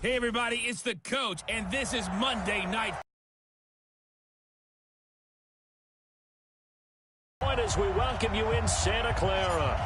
Hey, everybody, it's the coach, and this is Monday Night. As we welcome you in Santa Clara.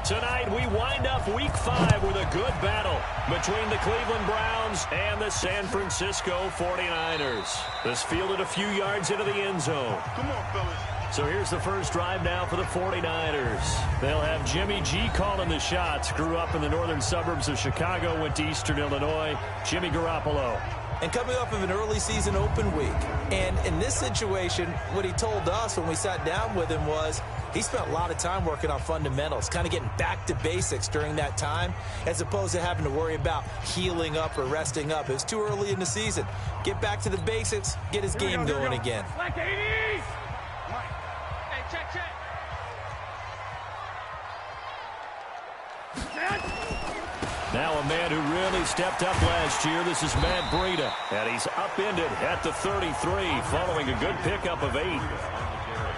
Tonight, we wind up Week 5 with a good battle between the Cleveland Browns and the San Francisco 49ers. This fielded a few yards into the end zone. Come on, fellas. So here's the first drive now for the 49ers. They'll have Jimmy G calling the shots. Grew up in the northern suburbs of Chicago, went to Eastern Illinois. Jimmy Garoppolo. And coming off of an early season open week. And in this situation, what he told us when we sat down with him was he spent a lot of time working on fundamentals, kind of getting back to basics during that time, as opposed to having to worry about healing up or resting up. It was too early in the season. Get back to the basics, get his game going again. Like 80s. Hey, check. Now a man who really stepped up last year. This is Matt Breida. And he's upended at the 33 following a good pickup of 8.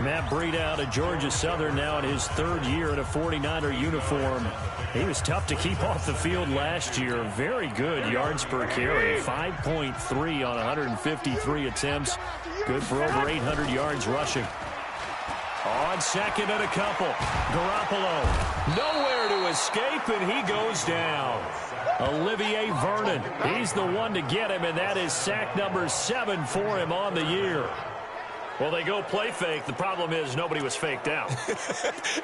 Matt Breida out of Georgia Southern now in his 3rd year in a 49er uniform. He was tough to keep off the field last year. Very good yards per carry. 5.3 on 153 attempts. Good for over 800 yards rushing. On second and a couple. Garoppolo. Nowhere to escape, and he goes down. Olivier Vernon. He's the one to get him, and that is sack number 7 for him on the year. Well, they go play fake. The problem is nobody was faked out.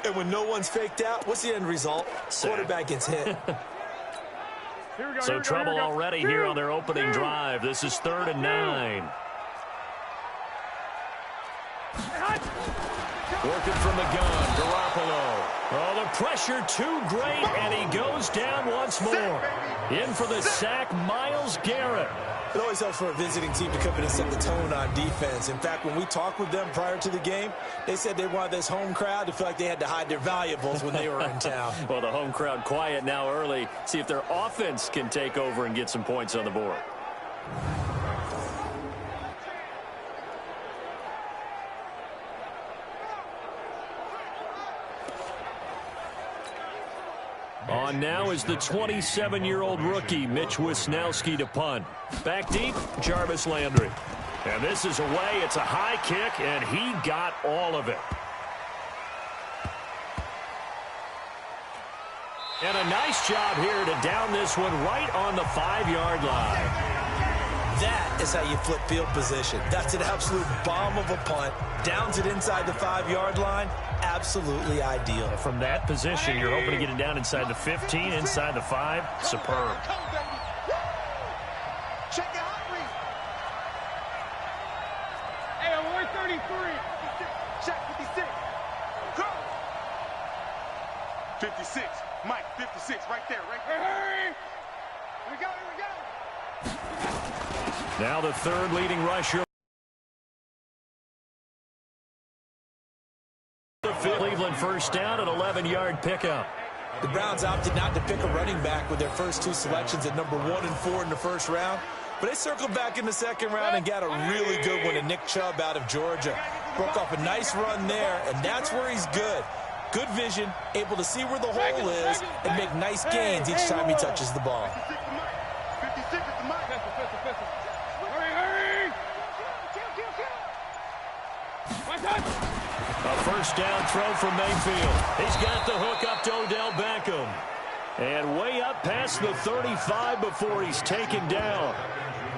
And when no one's faked out, what's the end result? Quarterback gets hit. So trouble already here on their opening drive. This is 3rd and 9. Working from the gun, Garoppolo. Oh, the pressure too great, and he goes down once more. In for the sack, Myles Garrett. It always helps for a visiting team to come in and set the tone on defense. In fact, when we talked with them prior to the game, they said they wanted this home crowd to feel like they had to hide their valuables when they were in town. Well, the home crowd quiet now early. See if their offense can take over and get some points on the board. On now is the 27-year-old rookie, Mitch Wisnowski, to punt. Back deep, Jarvis Landry. And this is away. It's a high kick, and he got all of it. And a nice job here to down this one right on the 5-yard line. That is how you flip field position. That's an absolute bomb of a punt. Downs it inside the 5-yard line. Absolutely ideal. From that position, you're hoping to get it down inside the 15, inside the 5. Superb. Check it out. Hey, I'm only 33. Check 56. Go. 56. Mike, 56. Right there. Hey. Here we go. Now the 3rd leading rusher. Cleveland first down, an 11-yard pickup. The Browns opted not to pick a running back with their first 2 selections at number 1 and 4 in the first round. But they circled back in the 2nd round and got a really good one to Nick Chubb out of Georgia. Broke off a nice run there, and that's where he's good. Good vision, able to see where the hole is, and make nice gains each time he touches the ball. 56 is the Mike. Hurry. A first down throw from Mayfield. He's got the hook up to Odell Beckham. And way up past the 35 before he's taken down.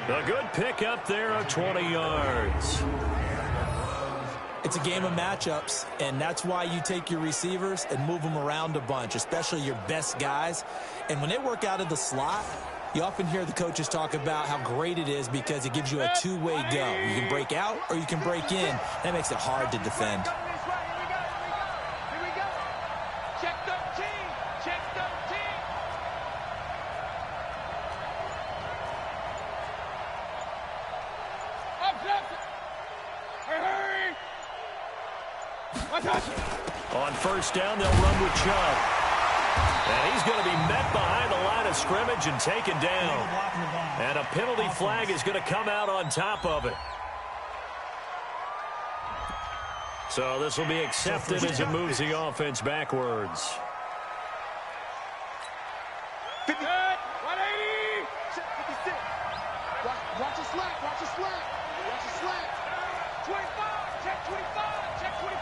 A good pickup there of 20 yards. It's a game of matchups, and that's why you take your receivers and move them around a bunch, especially your best guys. And when they work out of the slot, you often hear the coaches talk about how great it is because it gives you a two-way go. You can break out or you can break in. That makes it hard to defend. On first down, they'll run with Chubb. And he's going to be met behind the line of scrimmage and taken down. And a penalty flag is going to come out on top of it. So this will be accepted as it moves the offense backwards. 180. Watch a slap. Watch a slap. Watch a slap. 25. Check 25. Check 25.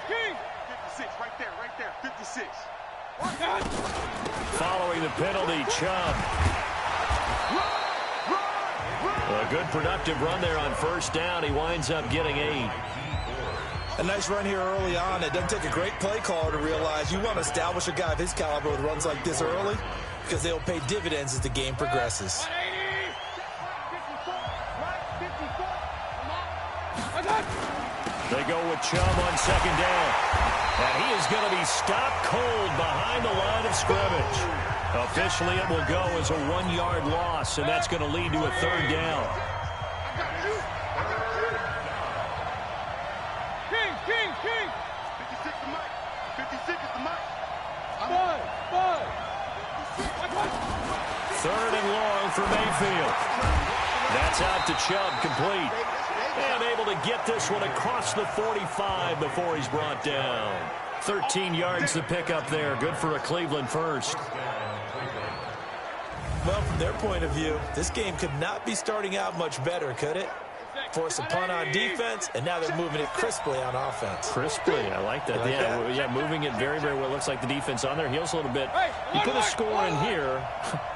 King. 56, right there. 56. Following the penalty, Chubb. A good productive run there on first down. He winds up getting 8. A nice run here early on. It doesn't take a great play caller to realize you want to establish a guy of his caliber with runs like this early because they'll pay dividends as the game progresses. They go with Chubb on second down. And he is going to be stopped cold behind the line of scrimmage. Officially, it will go as a 1-yard loss, and that's going to lead to a third down. King. 56 to Mike. 56 is the Mike. Bud. Third and long for Mayfield. That's out to Chubb, complete. And able to get this one across the 45 before he's brought down. 13 yards to pick up there. Good for a Cleveland first. Well, from their point of view, this game could not be starting out much better, could it? Force a punt on defense, and now they're moving it crisply on offense. Crisply, I like that. Yeah, moving it very, very well. Looks like the defense on there heals a little bit. You put a score in here,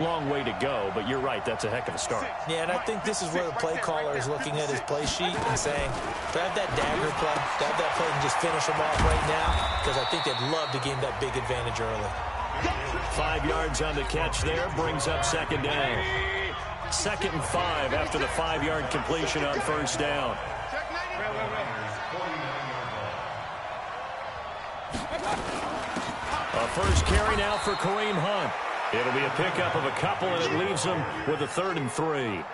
long way to go, but you're right, that's a heck of a start. Yeah, and I think this is where the play caller is looking at his play sheet and saying, grab that dagger play, grab that play and just finish them off right now, because I think they'd love to gain that big advantage early. 5 yards on the catch there, brings up second down. 2nd and 5 after the 5-yard completion on first down. A first carry now for Kareem Hunt. It'll be a pickup of a couple, and it leaves them with a 3rd and 3.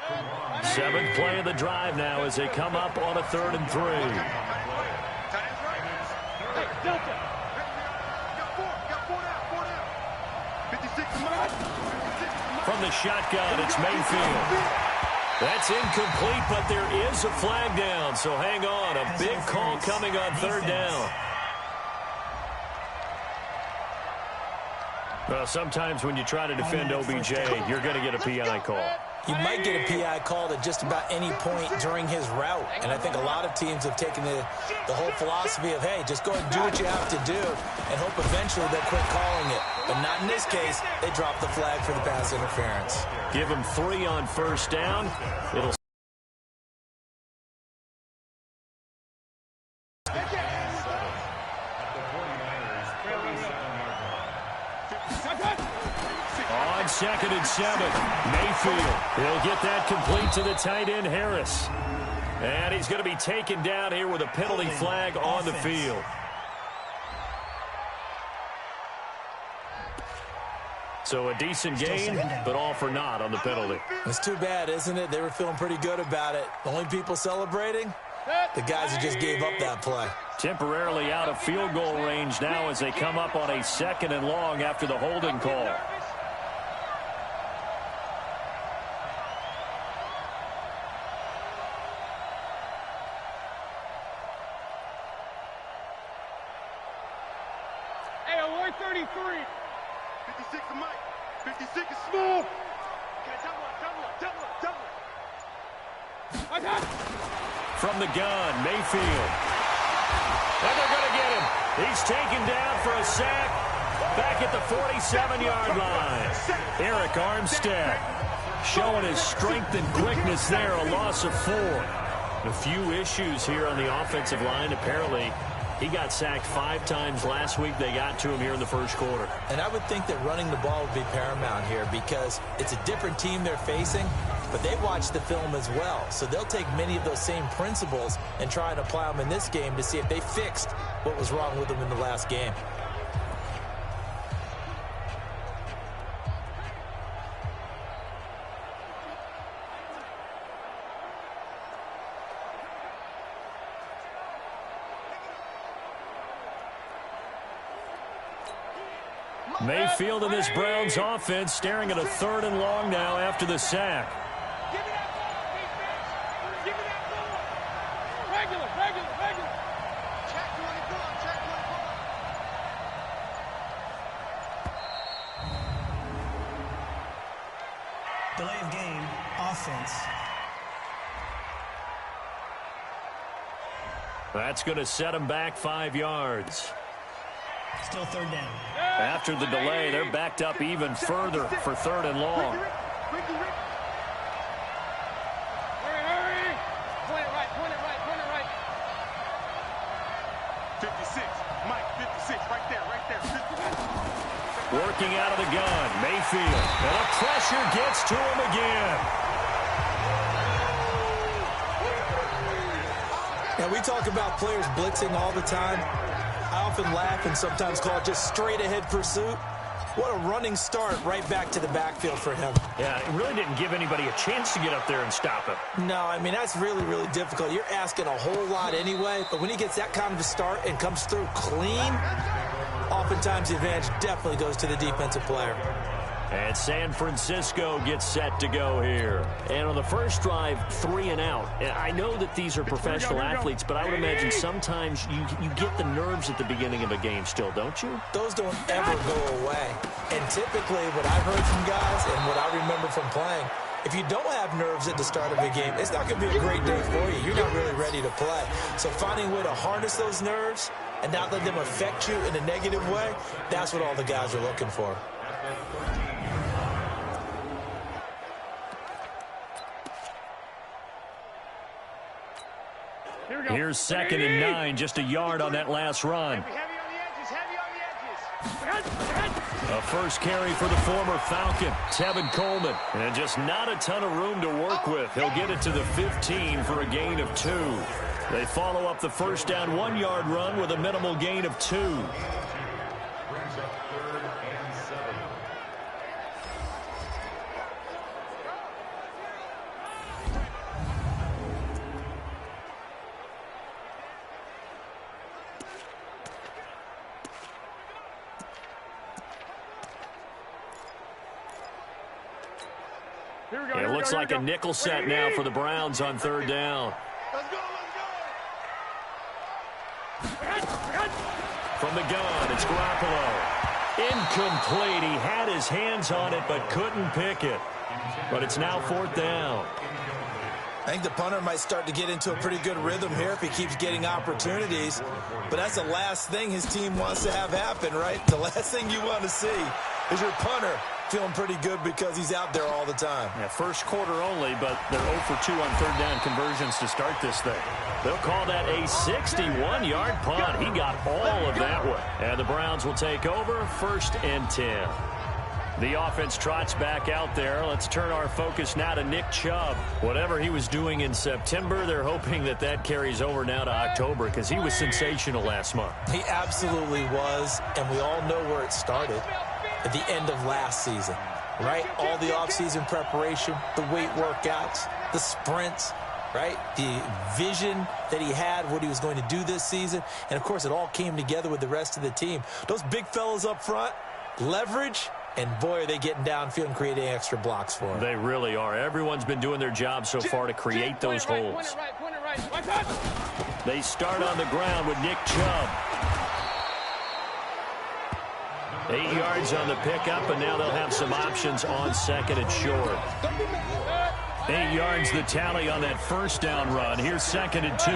7th play of the drive now as they come up on a 3rd and 3. From the shotgun, it's Mayfield. That's incomplete, but there is a flag down, so hang on. A big call coming on 3rd down. Well, sometimes when you try to defend OBJ, you're going to get a PI call. You might get a PI called at just about any point during his route. And I think a lot of teams have taken the whole philosophy of, hey, just go ahead and do what you have to do and hope eventually they'll quit calling it. But not in this case. They dropped the flag for the pass interference. Give him 3 on first down. It'll on 2nd and 7. Mayfield. He'll get that complete to the tight end, Harris. And he's going to be taken down here with a penalty flag on the field. So a decent gain, but all for naught on the penalty. It's too bad, isn't it? They were feeling pretty good about it. The only people celebrating, the guys who just gave up that play. Temporarily out of field goal range now as they come up on a 2nd and long after the holding call. Hey, alert 33. 56 to Mike. 56 is small. Okay, double it. I got it. From the gun, Mayfield. And they're going to get him. He's taken down for a sack back at the 47-yard line. Eric Armstead showing his strength and quickness there, a loss of 4. A few issues here on the offensive line. Apparently, he got sacked 5 times last week. They got to him here in the first quarter. And I would think that running the ball would be paramount here because it's a different team they're facing, but they watch the film as well. So they'll take many of those same principles and try and apply them in this game to see if they fixed what was wrong with them in the last game. Mayfield in this Browns offense staring at a 3rd and long now after the sack. Give me that ball, defense. Give me that ball. Regular. Check 24. sense. That's going to set them back 5 yards. Still third down. After the delay, they're backed up even further for 3rd and long. Hurry. Point it right. 56. Mike, 56. Right there. Working out of the gun, Mayfield. And the pressure gets to him again. And we talk about players blitzing all the time. I often laugh and sometimes call it just straight-ahead pursuit. What a running start right back to the backfield for him. Yeah, it really didn't give anybody a chance to get up there and stop him. No, I mean, that's really, really difficult. You're asking a whole lot anyway, but when he gets that kind of a start and comes through clean, oftentimes the advantage definitely goes to the defensive player. And San Francisco gets set to go here. And on the first drive, 3 and out. I know that these are professional athletes, but I would imagine sometimes you get the nerves at the beginning of a game still, don't you? Those don't ever go away. And typically what I've heard from guys and what I remember from playing, if you don't have nerves at the start of a game, it's not going to be a great day for you. You're not really ready to play. So finding a way to harness those nerves and not let them affect you in a negative way, that's what all the guys are looking for. Here's 2nd and 9, just a yard on that last run. Heavy on the edges. A first carry for the former Falcon, Tevin Coleman. And just not a ton of room to work with. He'll get it to the 15 for a gain of 2. They follow up the first down 1-yard run with a minimal gain of 2. It looks like a nickel set now for the Browns on 3rd down. Let's go. From the gun, it's Garoppolo. Incomplete. He had his hands on it but couldn't pick it. But it's now 4th down. I think the punter might start to get into a pretty good rhythm here if he keeps getting opportunities. But that's the last thing his team wants to have happen, right? The last thing you want to see is your punter feeling pretty good because he's out there all the time. Yeah, first quarter only, but they're 0 for 2 on 3rd down conversions to start this thing. They'll call that a 61-yard punt. He got all of that one. And the Browns will take over 1st and 10. The offense trots back out there. Let's turn our focus now to Nick Chubb. Whatever he was doing in September, they're hoping that that carries over now to October because he was sensational last month. He absolutely was, and we all know where it started. At the end of last season, right? All the offseason preparation, the weight workouts, the sprints, right? The vision that he had, what he was going to do this season. And, of course, it all came together with the rest of the team. Those big fellas up front, leverage, and, boy, are they getting downfield and creating extra blocks for him. They really are. Everyone's been doing their job so far to create those holes. They start on the ground with Nick Chubb. 8 yards on the pickup, and now they'll have some options on 2nd and short. 8 yards the tally on that first down run. Here's 2nd and 2.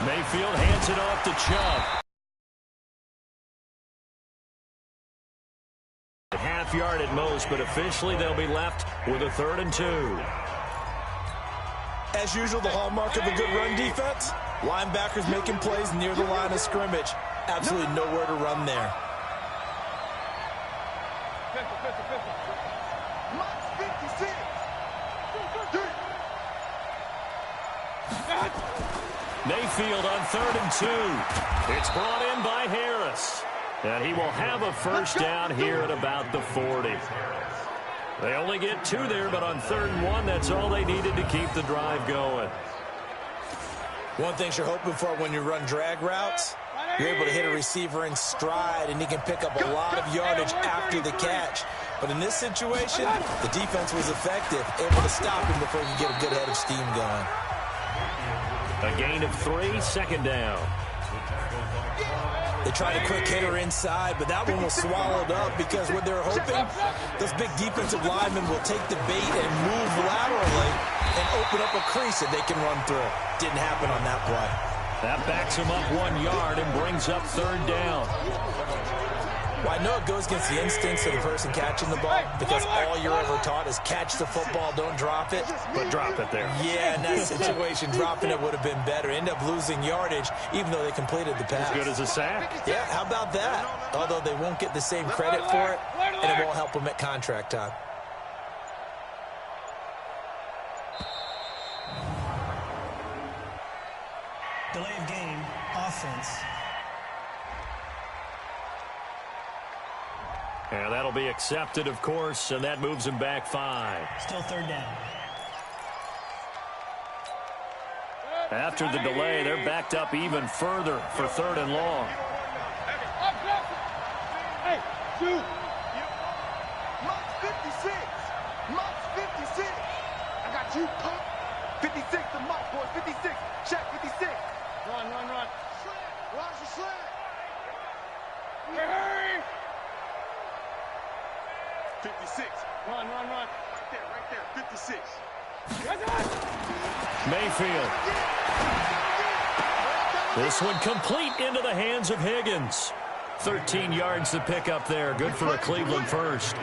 Mayfield hands it off to Chubb. Half yard at most, but officially they'll be left with a 3rd and 2. As usual, the hallmark of a good run defense, linebackers making plays near the line of scrimmage. Absolutely nowhere to run there. Mayfield on 3rd and 2. It's brought in by Harris. And he will have a first down here at about the 40. They only get 2 there, but on 3rd and 1, that's all they needed to keep the drive going. One thing you're hoping for when you run drag routes, you're able to hit a receiver in stride, and he can pick up a lot of yardage after the catch. But in this situation, the defense was effective, able to stop him before he could get a good head of steam going. A gain of 3, 2nd down. They tried a quick hitter inside, but that one was swallowed up because what they're hoping, those big defensive linemen will take the bait and move laterally and open up a crease that they can run through. Didn't happen on that play. That backs him up 1 yard and brings up 3rd down. Well, I know it goes against the instincts of the person catching the ball because all you're ever taught is catch the football, don't drop it. But drop it there. Yeah, in that situation, dropping it would have been better. End up losing yardage, even though they completed the pass. As good as a sack. Yeah, how about that? Although they won't get the same credit for it, and it won't help them at contract time. Delay of game, offense. And that'll be accepted, of course, and that moves him back 5. Still 3rd down. After the delay, they're backed up even further for 3rd and long. Hey, 2. Max 56. Max 56. I got you, punk. 56 to Mike, boys. 56. Check 56. Run. Slant. Watch the slant. Hurry. 56. Run. Right there. 56. Mayfield. This one complete into the hands of Higgins. 13 yards to pick up there. Good for a Cleveland first.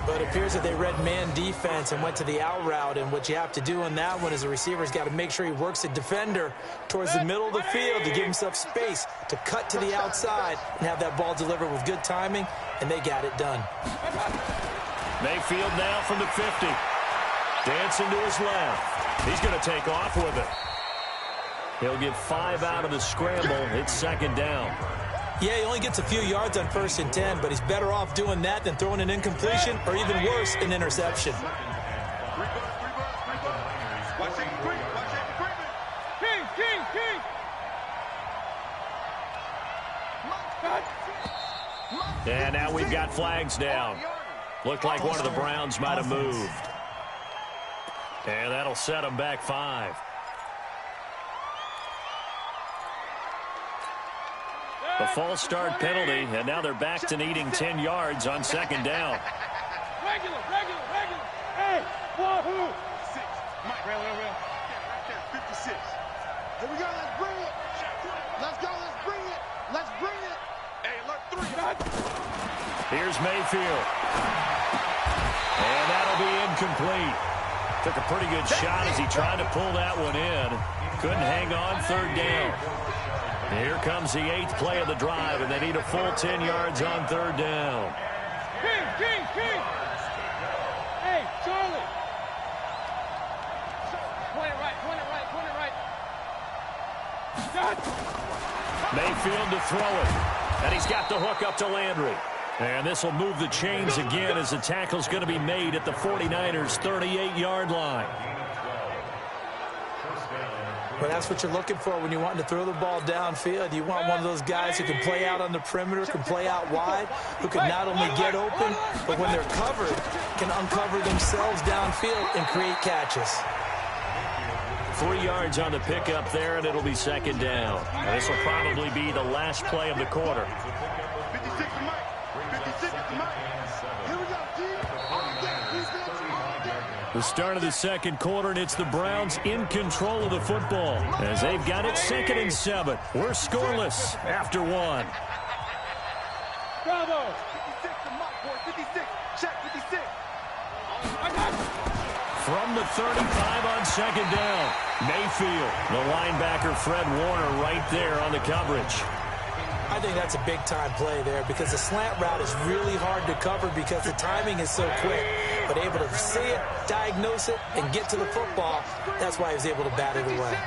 But it appears that they read man defense and went to the out route, and what you have to do on that one is the receiver's got to make sure he works the defender towards the middle of the field to give himself space to cut to the outside and have that ball delivered with good timing, and they got it done. Mayfield now from the 50. Dancing to his left. He's going to take off with it. He'll get 5 out of the scramble. It's 2nd down. Yeah, he only gets a few yards on 1st and 10, but he's better off doing that than throwing an incompletion or even worse, an interception. And now we've got flags down. Looked like one of the Browns might have moved. And that'll set them back 5. A false start penalty, and now they're back to needing 10 yards on 2nd down. Regular. Hey, wahoo! 6. Mike, real. Right there, 56. Here we go, let's bring it. Let's bring it. Hey, alert 3. Here's Mayfield. And that'll be incomplete. Took a pretty good shot as he tried to pull that one in. Couldn't hang on 3rd down. Here comes the 8th play of the drive, and they need a full 10 yards on 3rd down. King. Hey, Charlie. Point it right. Mayfield to throw it. And he's got the hook up to Landry. And this will move the chains again as the tackle's going to be made at the 49ers' 38-yard line. Well, that's what you're looking for when you're wanting to throw the ball downfield. You want one of those guys who can play out on the perimeter, can play out wide, who can not only get open, but when they're covered, can uncover themselves downfield and create catches. 3 yards on the pickup there, and it'll be 2nd down. And this will probably be the last play of the quarter. 56 to Mike. 56 to Mike. Here we go, G. The start of the 2nd quarter, and it's the Browns in control of the football as they've got it 2nd and 7. We're scoreless after 1. Bravo. 56 to Mike, boy. 56. Check 56. From the 35 on 2nd down. Mayfield, the linebacker Fred Warner right there on the coverage. I think that's a big-time play there because the slant route is really hard to cover because the timing is so quick. But able to see it, diagnose it, and get to the football, that's why he was able to bat it away.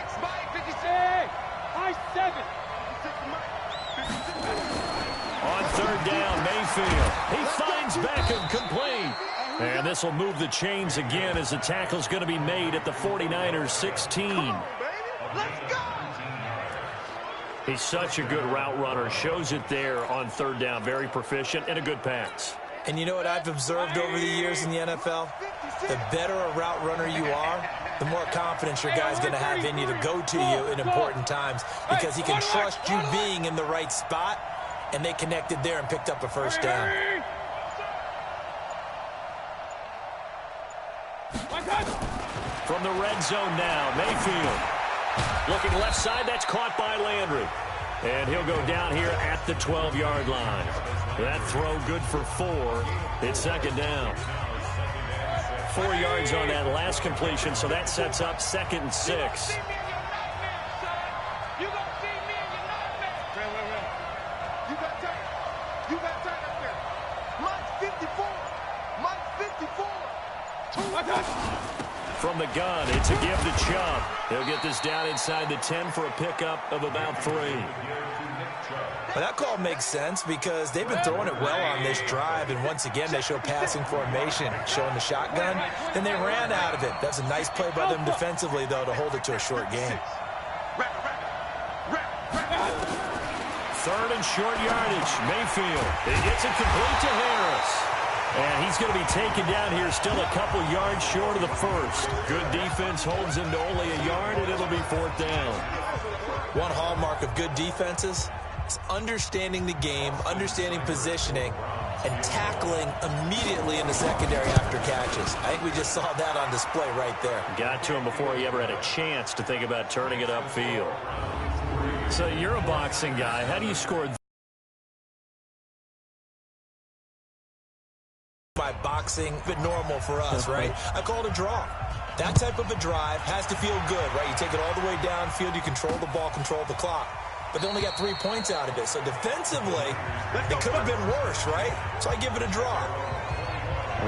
On 3rd down, Mayfield. He finds Beckham complete. And this will move the chains again as the tackle's going to be made at the 49ers' 16. He's such a good route runner. Shows it there on 3rd down. Very proficient and a good pass. And you know what I've observed over the years in the NFL? The better a route runner you are, the more confidence your guy's going to have in you to go to you in important times because he can trust you being in the right spot, and they connected there and picked up a first down. From the red zone now, Mayfield. Looking left side, that's caught by Landry. And he'll go down here at the 12-yard line. That throw good for 4. It's second down. 4 yards on that last completion, so that sets up 2nd and 6. You gonna see me and you're not there. You got time. You got time up there. Mike's 54. Mike's 54. From the gun, it's a give to Chubb. He'll get this down inside the 10 for a pickup of about 3. Well, that call makes sense because they've been throwing it well on this drive, and once again they show passing formation, showing the shotgun. Then they ran out of it. That's a nice play by them defensively, though, to hold it to a short game. 3rd and short yardage. Mayfield. He gets it complete to Harris. And he's going to be taken down here still a couple yards short of the first. Good defense holds him to only a yard, and it'll be 4th down. One hallmark of good defenses is understanding the game, understanding positioning, and tackling immediately in the secondary after catches. I think we just saw that on display right there. Got to him before he ever had a chance to think about turning it upfield. So you're a boxing guy. How do you score? By boxing, but normal for us, right? I call it a draw. That type of a drive has to feel good, right? You take it all the way downfield, you control the ball, control the clock. But they only got 3 points out of it. So defensively, it could have been worse, right? So I give it a draw.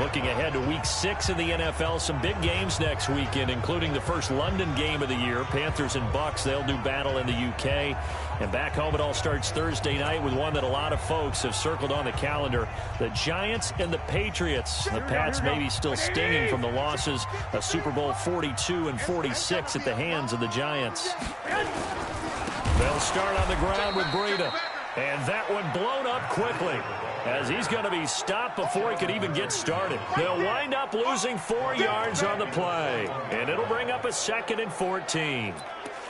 Looking ahead to Week 6 in the NFL, some big games next weekend, including the first London game of the year. Panthers and Bucks, they'll do battle in the UK. And back home, it all starts Thursday night with one that a lot of folks have circled on the calendar. The Giants and the Patriots. The Pats maybe still stinging from the losses of Super Bowl 42 and 46 at the hands of the Giants. They'll start on the ground with Breida. And that one blown up quickly, as he's going to be stopped before he could even get started. They'll wind up losing 4 yards on the play, and it'll bring up a 2nd and 14.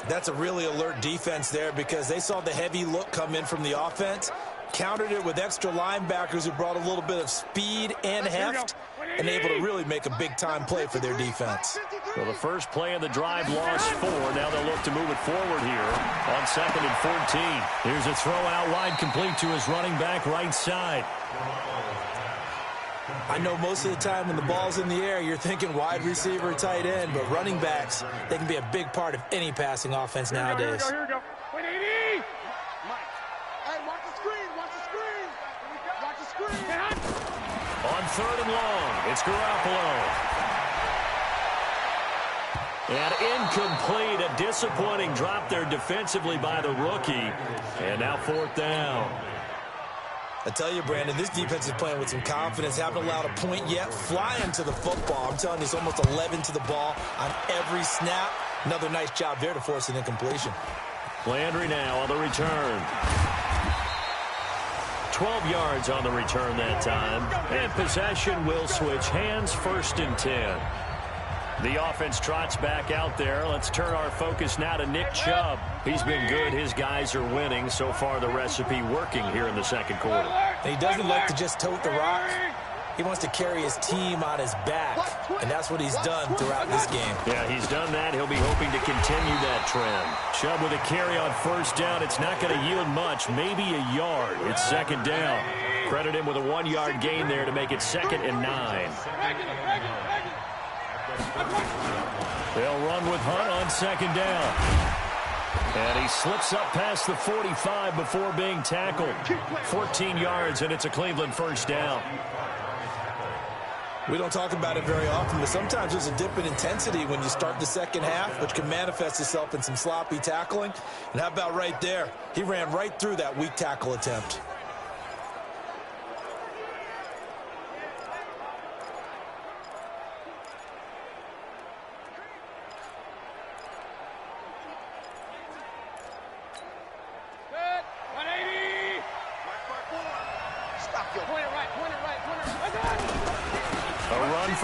That's a really alert defense there because they saw the heavy look come in from the offense, countered it with extra linebackers who brought a little bit of speed and heft, and able to really make a big-time play for their defense. Well, the first play of the drive lost 4. Now they'll look to move it forward here on 2nd and 14. Here's a throw out wide complete to his running back right side. I know most of the time when the ball's in the air, you're thinking wide receiver, tight end, but running backs, they can be a big part of any passing offense nowadays. Here we go. Mike, hey, watch the screen, watch the screen. Watch the screen. On 3rd and long, it's Garoppolo. And incomplete, a disappointing drop there defensively by the rookie. And now 4th down. I tell you, Brandon, this defense is playing with some confidence. Haven't allowed a point yet. Flying to the football. I'm telling you, it's almost 11 to the ball on every snap. Another nice job there to force an incompletion. Landry now on the return. 12 yards on the return that time. And possession will switch hands, 1st and 10. The offense trots back out there. Let's turn our focus now to Nick Chubb. He's been good. His guys are winning. So far, the recipe working here in the 2nd quarter. And he doesn't like to just tote the rock. He wants to carry his team on his back, and that's what he's done throughout this game. Yeah, he's done that. He'll be hoping to continue that trend. Chubb with a carry on 1st down. It's not going to yield much, maybe a yard. It's 2nd down. Credit him with a 1-yard gain there to make it 2nd and 9. They'll run with Hunt on 2nd down. And he slips up past the 45 before being tackled. 14 yards, and it's a Cleveland 1st down. We don't talk about it very often, but sometimes there's a dip in intensity when you start the second half, which can manifest itself in some sloppy tackling. And how about right there? He ran right through that weak tackle attempt.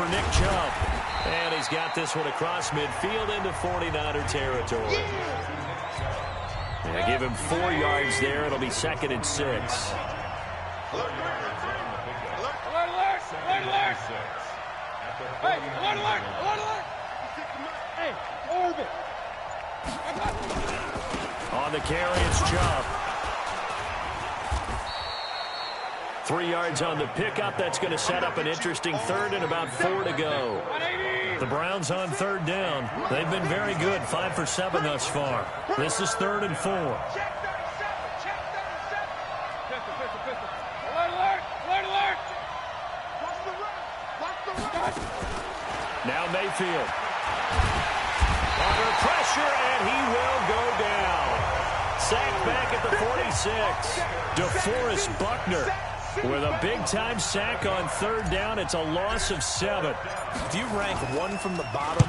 for Nick Chubb. And he's got this one across midfield into 49er territory. Yeah, give him 4 yards there. It'll be 2nd and 6. Alert, alert! Alert, alert! Hey, alert, alert! Alert, alert! Hey, orbit! On the carry, it's Chubb. 3 yards on the pickup. That's going to set up an interesting 3rd and about 4 to go. The Browns on 3rd down. They've been very good, 5 for 7 thus far. This is 3rd and 4. Check 37! Check 37! Pistol! Alert, alert! Alert, alert! Watch the run! Watch the run! Now Mayfield. Under pressure, and he will go down. Sacked back at the 46. DeForest Buckner with a big-time sack on 3rd down. It's a loss of 7. If you rank 1 from the bottom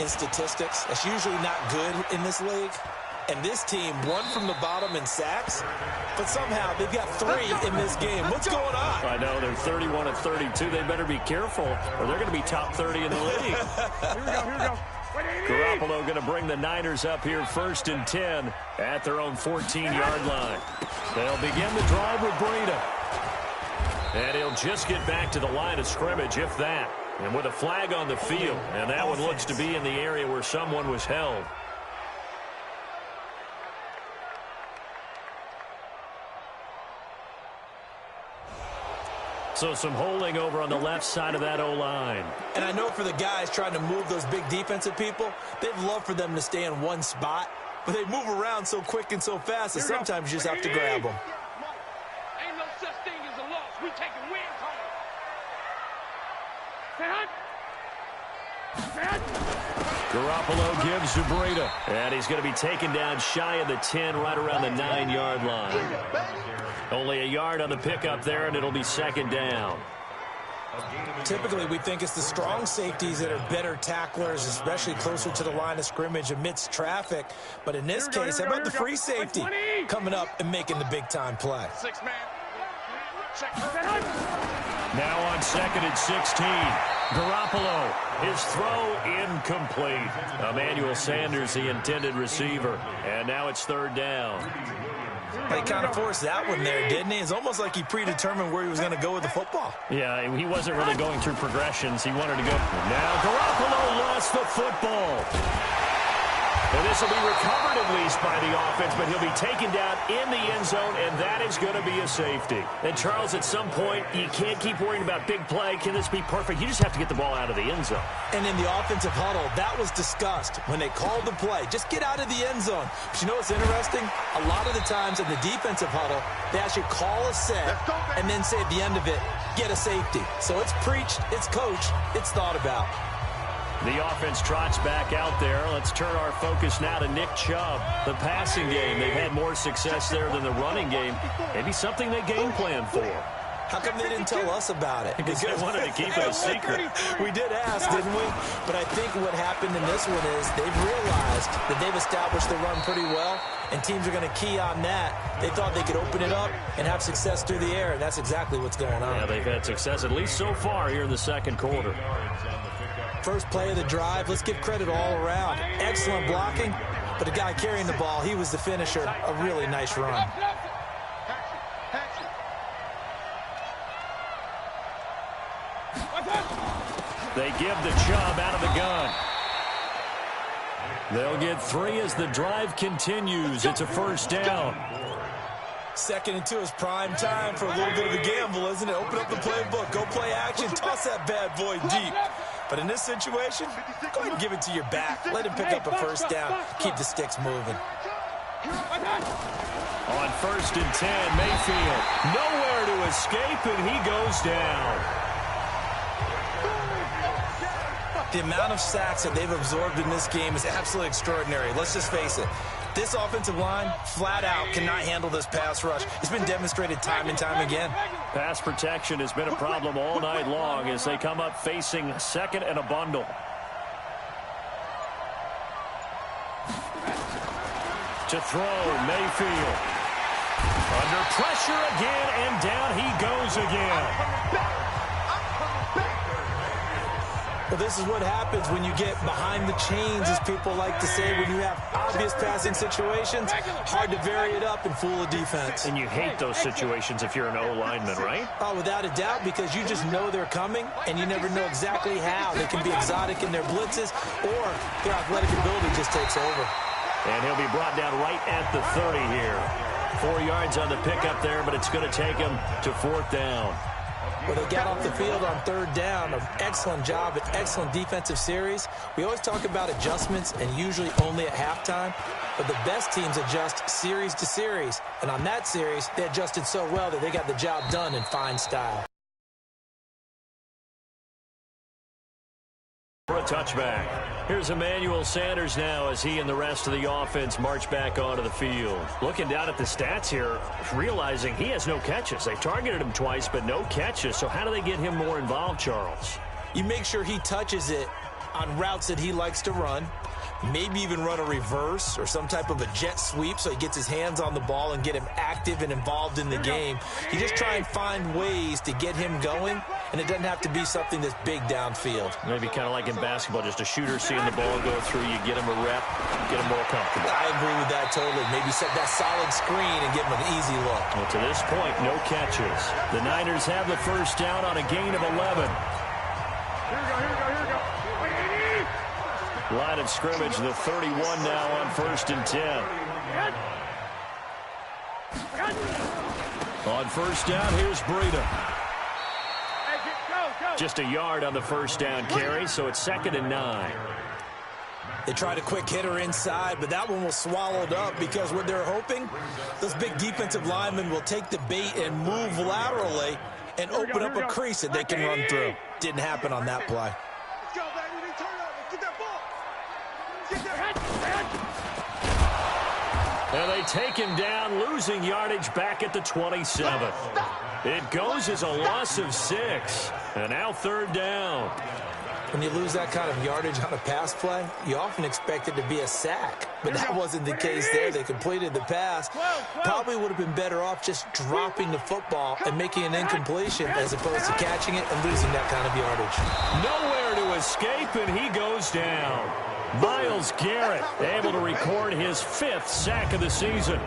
in statistics, that's usually not good in this league. And this team, 1 from the bottom in sacks, but somehow they've got 3 in this game. What's going on? I know, they're 31 of 32. They better be careful, or they're going to be top 30 in the league. Here we go. Garoppolo going to bring the Niners up here 1st and 10 at their own 14-yard line. They'll begin the drive with Breida. And he'll just get back to the line of scrimmage, if that. And with a flag on the field. And that one looks to be in the area where someone was held. So some holding over on the left side of that O-line. And I know for the guys trying to move those big defensive people, they'd love for them to stay in one spot. But they move around so quick and so fast that sometimes you just have to grab them. Ain't no such thing as a loss. We taking wins home. Garoppolo gives to Breida. And he's going to be taken down shy of the 10, right around the 9-yard line. Only a yard on the pickup there, and it'll be 2nd down. Typically, we think it's the strong safeties that are better tacklers, especially closer to the line of scrimmage amidst traffic. But in this case, how about the free safety coming up and making the big-time play? 6-man. Check. Now on 2nd and 16. Garoppolo, his throw incomplete. Emmanuel Sanders, the intended receiver. And now it's 3rd down. He kind of forced that one there, didn't he? It's almost like he predetermined where he was going to go with the football. Yeah, he wasn't really going through progressions. He wanted to go. Now Garoppolo lost the football. And this will be recovered at least by the offense, but he'll be taken down in the end zone, and that is going to be a safety. And, Charles, at some point, you can't keep worrying about big play. Can this be perfect? You just have to get the ball out of the end zone. And in the offensive huddle, that was discussed when they called the play. Just get out of the end zone. But you know what's interesting? A lot of the times in the defensive huddle, they actually call a set and then say at the end of it, get a safety. So it's preached, it's coached, it's thought about. The offense trots back out there. Let's turn our focus now to Nick Chubb. The passing game, they've had more success there than the running game. Maybe something they game plan for. How come they didn't tell us about it? Because they wanted to keep it a secret. We did ask, didn't we? But I think what happened in this one is they've realized that they've established the run pretty well, and teams are going to key on that. They thought they could open it up and have success through the air, and that's exactly what's going on. Yeah, they've had success, at least so far, here in the 2nd quarter. First play of the drive, let's give credit all around. Excellent blocking, but the guy carrying the ball, he was the finisher. A really nice run. They give the Chubb out of the gun. They'll get 3 as the drive continues. It's a 1st down. 2nd and 2 is prime time for a little bit of a gamble, isn't it? Open up the playbook, go play action, toss that bad boy deep. But in this situation, go ahead and give it to your back. Let him pick up a 1st down. Keep the sticks moving. On 1st and 10, Mayfield. Nowhere to escape, and he goes down. The amount of sacks that they've absorbed in this game is absolutely extraordinary. Let's just face it. This offensive line, flat out, cannot handle this pass rush. It's been demonstrated time and time again. Pass protection has been a problem all night long as they come up facing 2nd and a bundle. To throw, Mayfield. Under pressure again, and down he goes again. Well, this is what happens when you get behind the chains, as people like to say. When you have obvious passing situations, hard to vary it up and fool a defense. And you hate those situations if you're an O-lineman, right? Oh, without a doubt, because you just know they're coming, and you never know exactly how. They can be exotic in their blitzes, or their athletic ability just takes over. And he'll be brought down right at the 30 here. 4 yards on the pickup there, but it's going to take him to 4th down. Well, they got off the field on 3rd down. An excellent job, an excellent defensive series. We always talk about adjustments, and usually only at halftime. But the best teams adjust series to series. And on that series, they adjusted so well that they got the job done in fine style. For a touchback. Here's Emmanuel Sanders now as he and the rest of the offense march back onto the field. Looking down at the stats here, realizing he has no catches. They targeted him twice, but no catches. So how do they get him more involved, Charles? You make sure he touches it on routes that he likes to run. Maybe even run a reverse or some type of a jet sweep so he gets his hands on the ball and get him active and involved in the game. You just try and find ways to get him going, and it doesn't have to be something that's big downfield. Maybe kind of like in basketball, just a shooter seeing the ball go through, you get him a rep, get him more comfortable. I agree with that totally. Maybe set that solid screen and give him an easy look. Well, to this point, no catches. The Niners have the 1st down on a gain of 11. Here we go, here we go, here we go. Line of scrimmage, the 31 now on 1st and 10. On 1st down, here's Breida. Just a yard on the 1st down carry, so it's 2nd and 9. They tried a quick hitter inside, but that one was swallowed up because what they're hoping, those big defensive linemen will take the bait and move laterally and open up a crease that they can run through. Didn't happen on that play. Let's go, baby. Turn it over. Get that ball. Get that. And they take him down, losing yardage back at the 27. It goes as a loss of 6. And now 3rd down. When you lose that kind of yardage on a pass play, you often expect it to be a sack. But that wasn't the case there. They completed the pass. Probably would have been better off just dropping the football and making an incompletion as opposed to catching it and losing that kind of yardage. Nowhere to escape, and he goes down. Myles Garrett able to record his 5th sack of the season.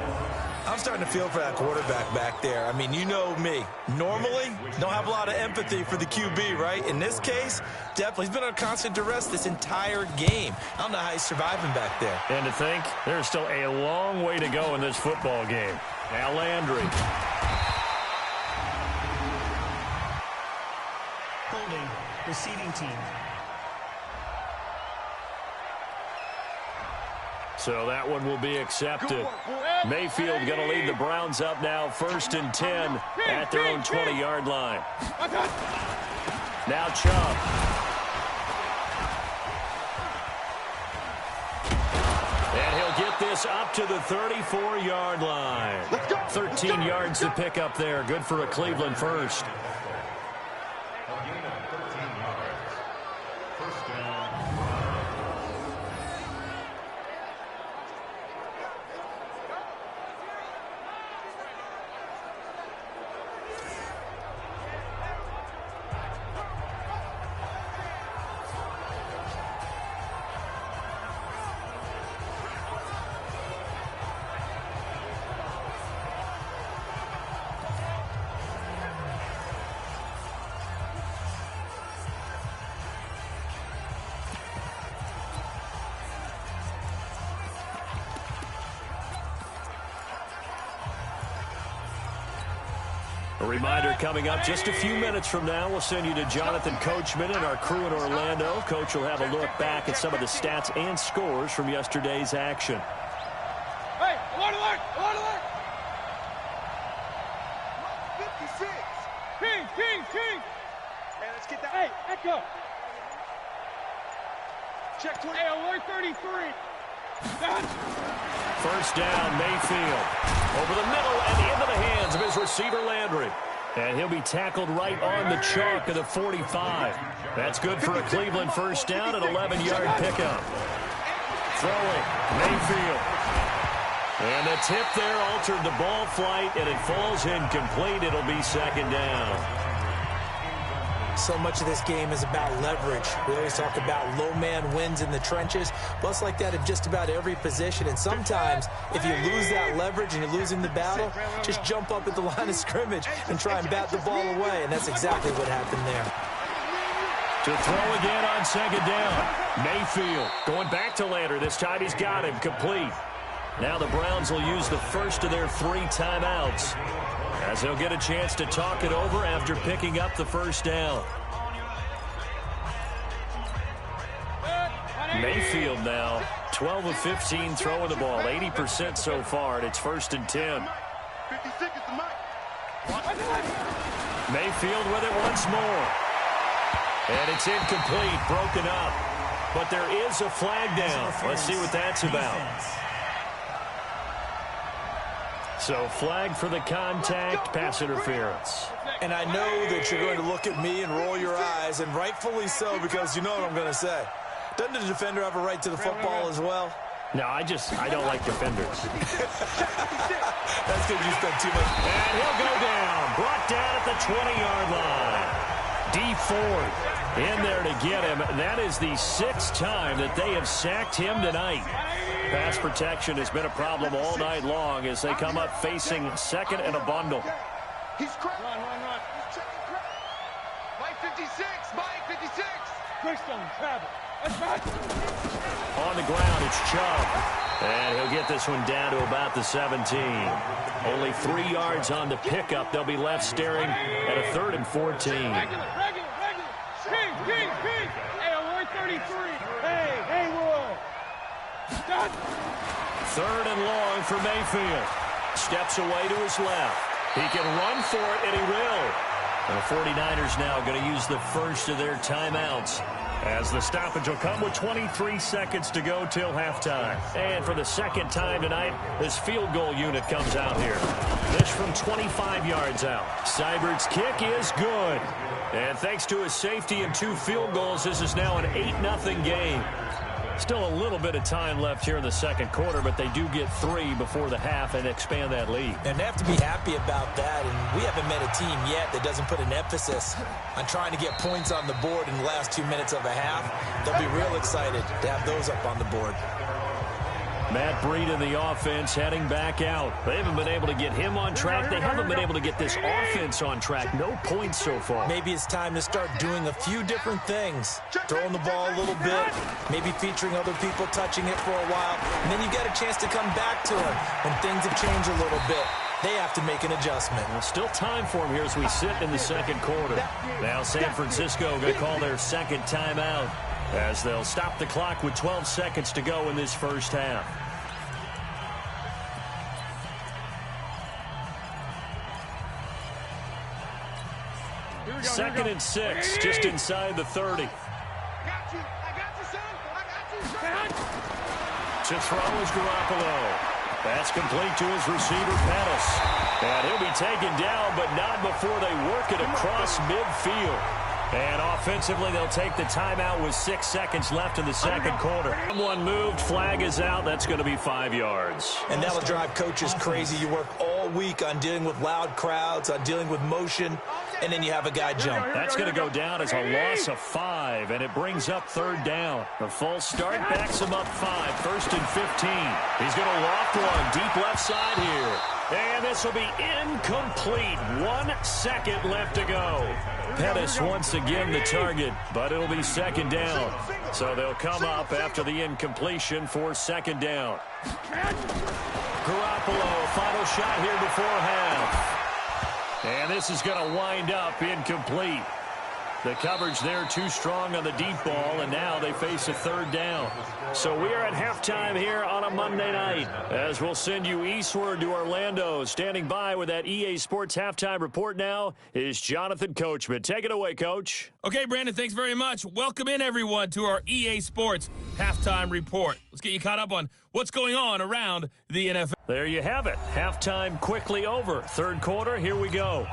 I'm starting to feel for that quarterback back there. I mean, you know me. Normally, don't have a lot of empathy for the QB, right? In this case, definitely. He's been under constant duress this entire game. I don't know how he's surviving back there. And to think, there's still a long way to go in this football game. Now Landry. Holding, receiving team. So that one will be accepted. Mayfield going to lead the Browns up now, 1st and 10 at their own 20-yard line. Now Chubb. And he'll get this up to the 34-yard line. 13 yards to pick up there. Good for a Cleveland first. A reminder coming up just a few minutes from now. We'll send you to Jonathan Coachman and our crew in Orlando. Coach will have a look back at some of the stats and scores from yesterday's action. Hey, alert, alert, alert, alert. 56. King. Hey, let's get that. Hey, echo. Check 20. Hey, alert 33. First down, Mayfield. Over the middle and into the hands of his receiver, Landry. And he'll be tackled right on the chalk of the 45. That's good for a Cleveland first down, an 11-yard pickup. Throwing, Mayfield. And the tip there altered the ball flight, and it falls incomplete. It'll be 2nd down. So much of this game is about leverage. We always talk about low man wins in the trenches. Well, it's like that in just about every position. And sometimes, if you lose that leverage and you're losing the battle, just jump up at the line of scrimmage and try and bat the ball away. And that's exactly what happened there. To throw again on second down. Mayfield going back to Lander. This time he's got him complete. Now the Browns will use the first of their 3 timeouts, as they'll get a chance to talk it over after picking up the first down. Mayfield now 12 of 15 throwing the ball, 80% so far, and it's 1st and 10. Mayfield with it once more. And it's incomplete, broken up. But there is a flag down. Let's see what that's about. So flag for the contact, pass interference. And I know that you're going to look at me and roll your eyes, and rightfully so, because you know what I'm going to say. Doesn't the defender have a right to the football as well? No, I don't like defenders. That's because you spent too much. And he'll go down. Brought down at the 20-yard line. D Ford in there to get him. That is the 6th time that they have sacked him tonight. Pass protection has been a problem all night long as they come up facing 2nd and a bundle. He's cracked. Run. Mike 56. Greystone, travel. On the ground, it's Chubb. And he'll get this one down to about the 17. Only 3 yards on the pickup. They'll be left staring at a 3rd and 14. Regular. King. Hey, Award 33. Hey, Wood. 3rd and long for Mayfield. Steps away to his left. He can run for it, and he will. And the 49ers now going to use the first of their timeouts, as the stoppage will come with 23 seconds to go till halftime. And for the 2nd time tonight, this field goal unit comes out here. This from 25 yards out. Seibert's kick is good. And thanks to his safety and 2 field goals, this is now an 8-0 game. Still a little bit of time left here in the 2nd quarter, but they do get 3 before the half and expand that lead. And they have to be happy about that, and we haven't met a team yet that doesn't put an emphasis on trying to get points on the board in the last 2 minutes of a half. They'll be real excited to have those up on the board. Matt Breida, the offense, heading back out. They haven't been able to get him on track. They haven't been able to get this offense on track. No points so far. Maybe it's time to start doing a few different things. Throwing the ball a little bit, maybe featuring other people touching it for a while, and then you get a chance to come back to it when things have changed a little bit. They have to make an adjustment. Well, still time for him here as we sit in the 2nd quarter. Now San Francisco going to call their 2nd timeout, as they'll stop the clock with 12 seconds to go in this first half. 2nd and 6, just inside the 30. I got you, son. To throw is Garoppolo. That's complete to his receiver, Pettis. And he'll be taken down, but not before they work it across midfield. And offensively, they'll take the timeout with 6 seconds left in the 2nd quarter. One moved, flag is out. That's going to be 5 yards. And that'll drive coaches crazy. You work all week on dealing with loud crowds, on dealing with motion, and then you have a guy jump. That's going to go down as a loss of 5, and it brings up 3rd down. The false start backs him up 5, 1st and 15. He's going to loft one deep left side here. And this will be incomplete. 1 second left to go. Pettis once again the target, but it'll be 2nd down. So they'll come up after the incompletion for 2nd down. Garoppolo, final shot here before half. And this is going to wind up incomplete. The coverage there too strong on the deep ball, and now they face a 3rd down. So we are at halftime here on a Monday night, as we'll send you eastward to Orlando. Standing by with that EA Sports halftime report now is Jonathan Coachman. Take it away, Coach. Okay, Brandon, thanks very much. Welcome in, everyone, to our EA Sports halftime report. Let's get you caught up on what's going on around the NFL. There you have it. Halftime quickly over. 3rd quarter, here we go.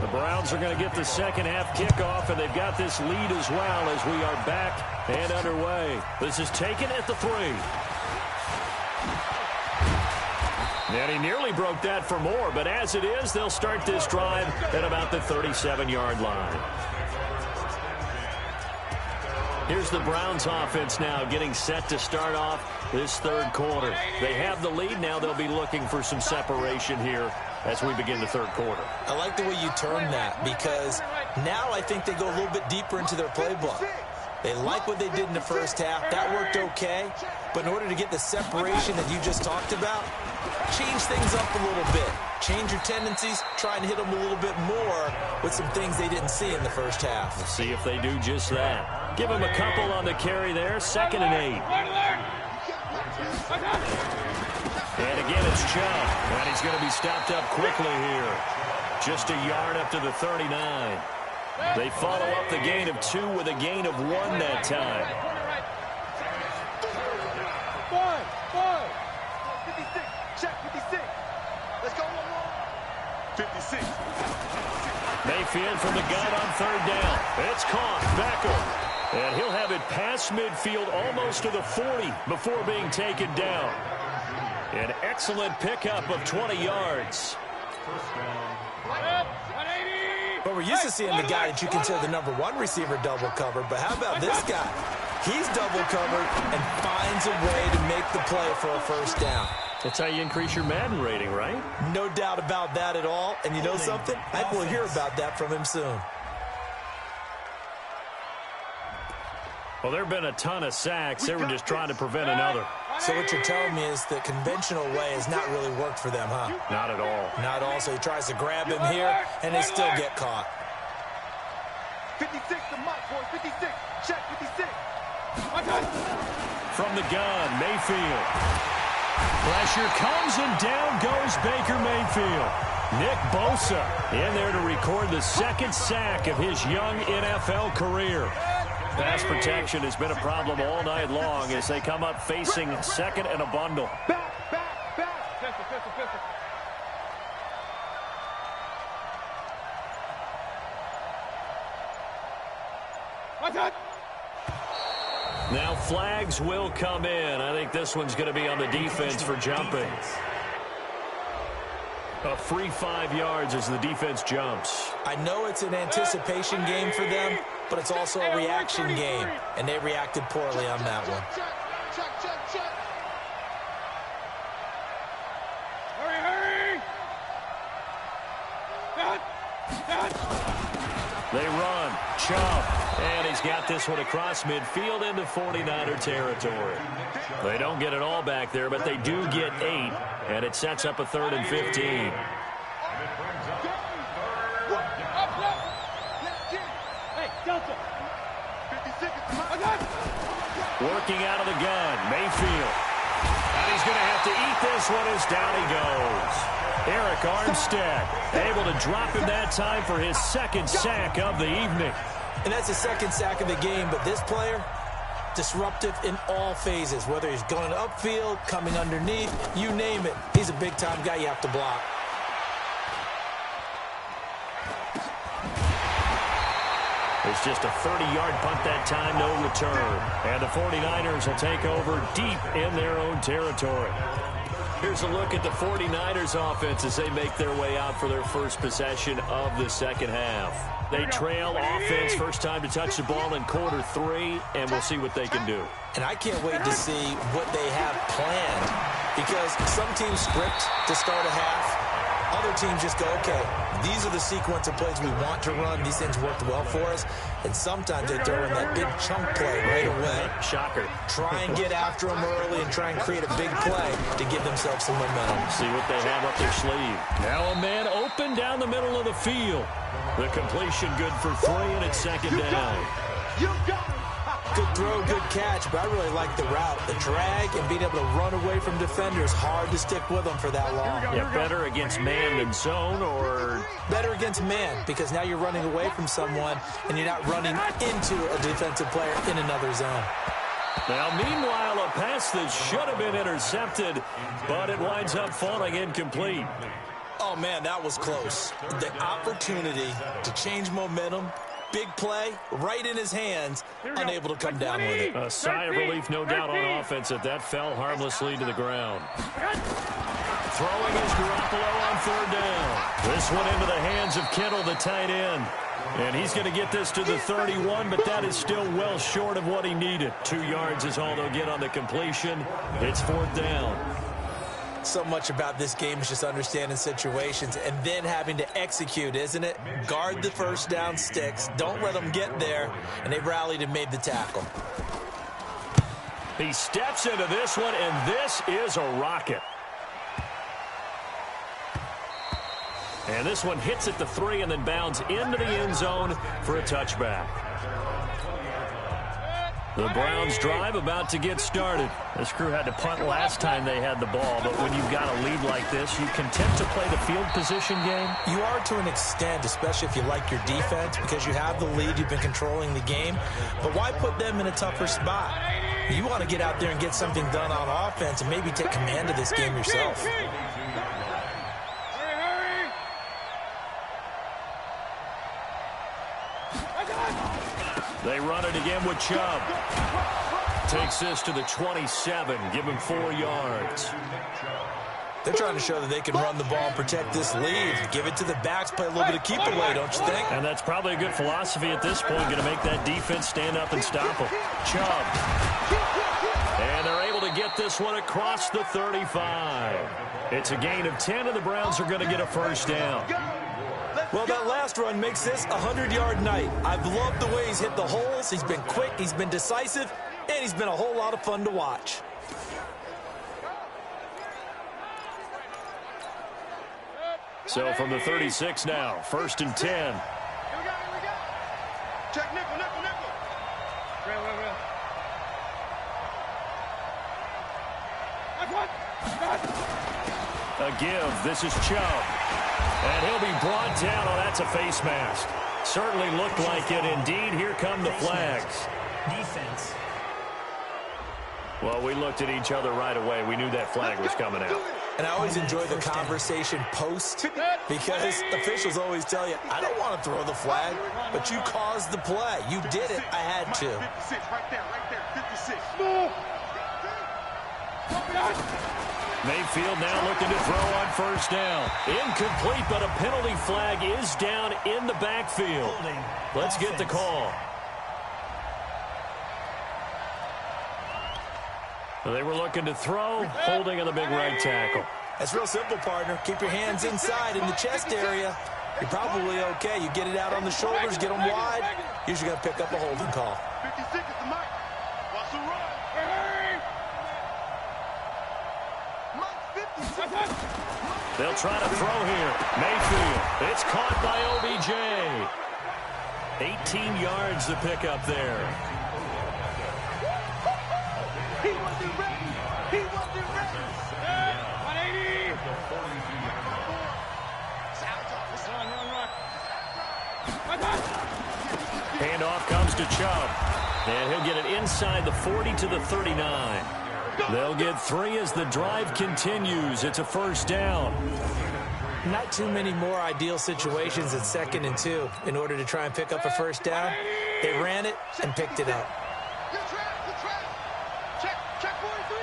The Browns are going to get the 2nd half kickoff, and they've got this lead as well as we are back and underway. This is taken at the 3. And he nearly broke that for more, but as it is, they'll start this drive at about the 37-yard line. Here's the Browns offense now getting set to start off this third quarter. They have the lead. Now they'll be looking for some separation here as we begin the third quarter. I like the way you turn that, because now I think they go a little bit deeper into their playbook. They like what they did in the first half. That worked okay. But in order to get the separation that you just talked about, change things up a little bit. Change your tendencies. Try and hit them a little bit more with some things they didn't see in the first half. We'll see if they do just that. Give them a couple on the carry there. 2nd and 8. And again, it's Chubb. And he's going to be stopped up quickly here. Just a yard up to the 39. They follow up the gain of 2 with a gain of 1 that time. 56. Check 56. Let's go. 56. Mayfield from the gun on 3rd down. It's caught. Beckham. And he'll have it past midfield almost to the 40 before being taken down. An excellent pickup of 20 yards. But we're used to seeing the guy that you consider the #1 receiver double covered. But how about this guy? He's double covered and finds a way to make the play for a first down. That's how you increase your Madden rating, right? No doubt about that at all. And you know something? I think we'll hear about that from him soon. Well, there have been a ton of sacks. They were just trying to prevent another. So what you're telling me is the conventional way has not really worked for them, huh? Not at all. Not at all. So he tries to grab him here, and they still get caught. 56 to Mike, boys. 56. Check 56. From the gun, Mayfield. Pressure comes, and down goes Baker Mayfield. Nick Bosa in there to record the 2nd sack of his young NFL career. Pass protection has been a problem all night long as they come up facing 2nd and a bundle. Back. Pistol. Now flags will come in. I think this one's going to be on the defense for jumping. A free 5 yards as the defense jumps. I know it's an anticipation game for them, but it's also a reaction game, and they reacted poorly on that one. Check. Hurry. They run. Chubb. And he's got this one across midfield into 49er territory. They don't get it all back there, but they do get 8. And it sets up a 3rd and 15. Working out of the gun, Mayfield. And he's going to have to eat this one as down he goes. Eric Armstead able to drop him that time for his 2nd sack of the evening. And that's the 2nd sack of the game, but this player, disruptive in all phases, whether he's going upfield, coming underneath, you name it. He's a big-time guy you have to block. It's just a 30-yard punt that time, no return. And the 49ers will take over deep in their own territory. Here's a look at the 49ers offense as they make their way out for their first possession of the 2nd half. They trail offense, first time to touch the ball in quarter 3, and we'll see what they can do. And I can't wait to see what they have planned, because some teams script to start a half. Other teams just go, okay, these are the sequence of plays we want to run. These things worked well for us. And sometimes they throw in that big chunk play right away. Shocker. Try and get after them early and try and create a big play to give themselves some momentum. See what they have up their sleeve. Now a man open down the middle of the field. The completion good for 3, and it's 2nd down. You got it. Good throw, good catch, but I really like the route. The drag and being able to run away from defenders, hard to stick with them for that long. Yeah, better against man than zone, or better against man, because now you're running away from someone and you're not running into a defensive player in another zone. Now, meanwhile, a pass that should have been intercepted, but it winds up falling incomplete. Oh, man, that was close. The opportunity to change momentum Big play, right in his hands, unable to come down with it. A sigh of relief, no doubt, on offense that fell harmlessly to the ground. Throwing is Garoppolo on third down. This one into the hands of Kittle, the tight end. And he's going to get this to the 31, but that is still well short of what he needed. 2 yards is all they'll get on the completion. It's fourth down. So much about this game is just understanding situations and then having to execute, isn't it? Guard the first down sticks. Don't let them get there. And they rallied and made the tackle. He steps into this one, and this is a rocket. And this one hits at the 3 and then bounds into the end zone for a touchback. The Browns drive about to get started. This crew had to punt last time they had the ball, but when you've got a lead like this, you content to play the field position game? You are to an extent, especially if you like your defense, because you have the lead, you've been controlling the game. But why put them in a tougher spot? You want to get out there and get something done on offense and maybe take command of this game yourself. They run it again with Chubb. Takes this to the 27. Give him 4 yards. They're trying to show that they can run the ball and protect this lead. Give it to the backs, play a little bit of keep away, don't you think? And that's probably a good philosophy at this point, going to make that defense stand up and stop them. Chubb. And they're able to get this one across the 35. It's a gain of 10, and the Browns are going to get a first down. Well, that last run makes this a 100-yard night. I've loved the way he's hit the holes. He's been quick, he's been decisive, and he's been a whole lot of fun to watch. So from the 36 now, 1st and 10. Here we go. Check nickel. A give. This is Chubb. And he'll be brought down. Oh, that's a face mask. Certainly looked like it. Indeed, here come the flags. Defense. Well, we looked at each other right away. We knew that flag was coming out. And I always enjoy the conversation post because officials always tell you, I don't want to throw the flag, but you caused the play. You did it. I had to. 56, right there, 56. Mayfield now looking to throw on first down. Incomplete, but a penalty flag is down in the backfield. Let's get the call. They were looking to throw, holding on the big right tackle. That's real simple, partner. Keep your hands inside in the chest area. You're probably okay. You get it out on the shoulders, get them wide. Usually going to pick up a holding call. 56 is the mic. Watch the run. Mike 56. They'll try to throw here. Mayfield. It's caught by OBJ. 18 yards to pick up there. He wasn't ready. 180. Handoff comes to Chubb. And he'll get it inside the 40 to the 39. They'll get 3 as the drive continues. It's a first down. Not too many more ideal situations at 2nd and 2 in order to try and pick up a first down. They ran it and picked it up. Good trap. Check 43.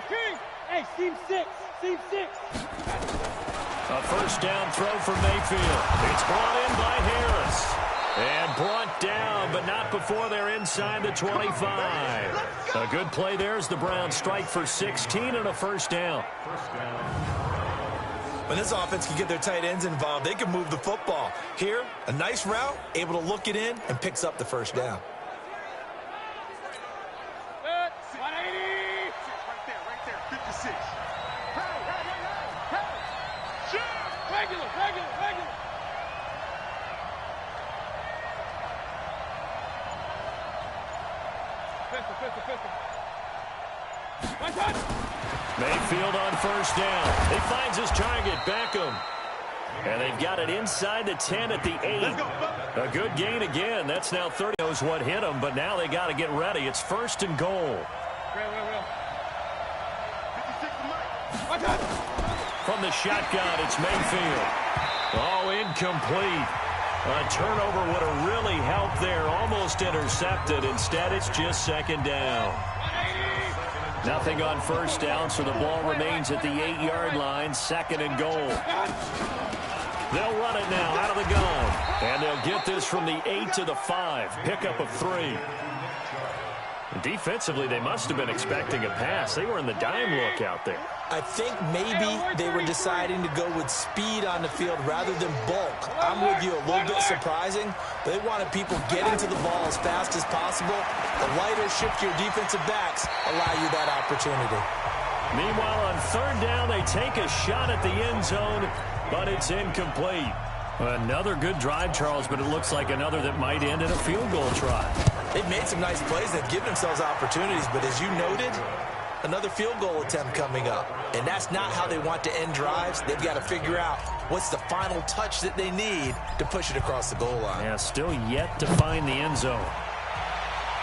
King. Hey, seam 6. A first down throw for Mayfield. It's brought in by Harris. And brought down, but not before they're inside the 25. A good play there as the Browns strike for 16 and a first down. When this offense can get their tight ends involved, they can move the football. Here, a nice route, able to look it in, and picks up the first down. 180. Right there. 56. Hey. Regular. Pistol. Mayfield on first down. He finds his target, Beckham. And they've got it inside the 10 at the 8. A good gain again. That's now 30. Knows what hit him, but now they got to get ready. It's 1st and goal. From the shotgun, it's Mayfield. Oh, incomplete. A turnover would have really helped there. Almost intercepted. Instead, it's just second down. Nothing on first down, so the ball remains at the 8-yard line. Second and goal. They'll run it now out of the gun. And they'll get this from the 8 to the 5. Pickup of 3. Defensively, they must have been expecting a pass. They were in the dime look out there. I think maybe they were deciding to go with speed on the field rather than bulk. I'm with you, a little bit surprising. But they wanted people getting to the ball as fast as possible. The lighter, shiftier defensive backs allow you that opportunity. Meanwhile, on third down, they take a shot at the end zone, but it's incomplete. Another good drive, Charles, but it looks like another that might end in a field goal try. They've made some nice plays. They've given themselves opportunities, but as you noted, another field goal attempt coming up. And that's not how they want to end drives. They've got to figure out what's the final touch that they need to push it across the goal line. Yeah, still yet to find the end zone.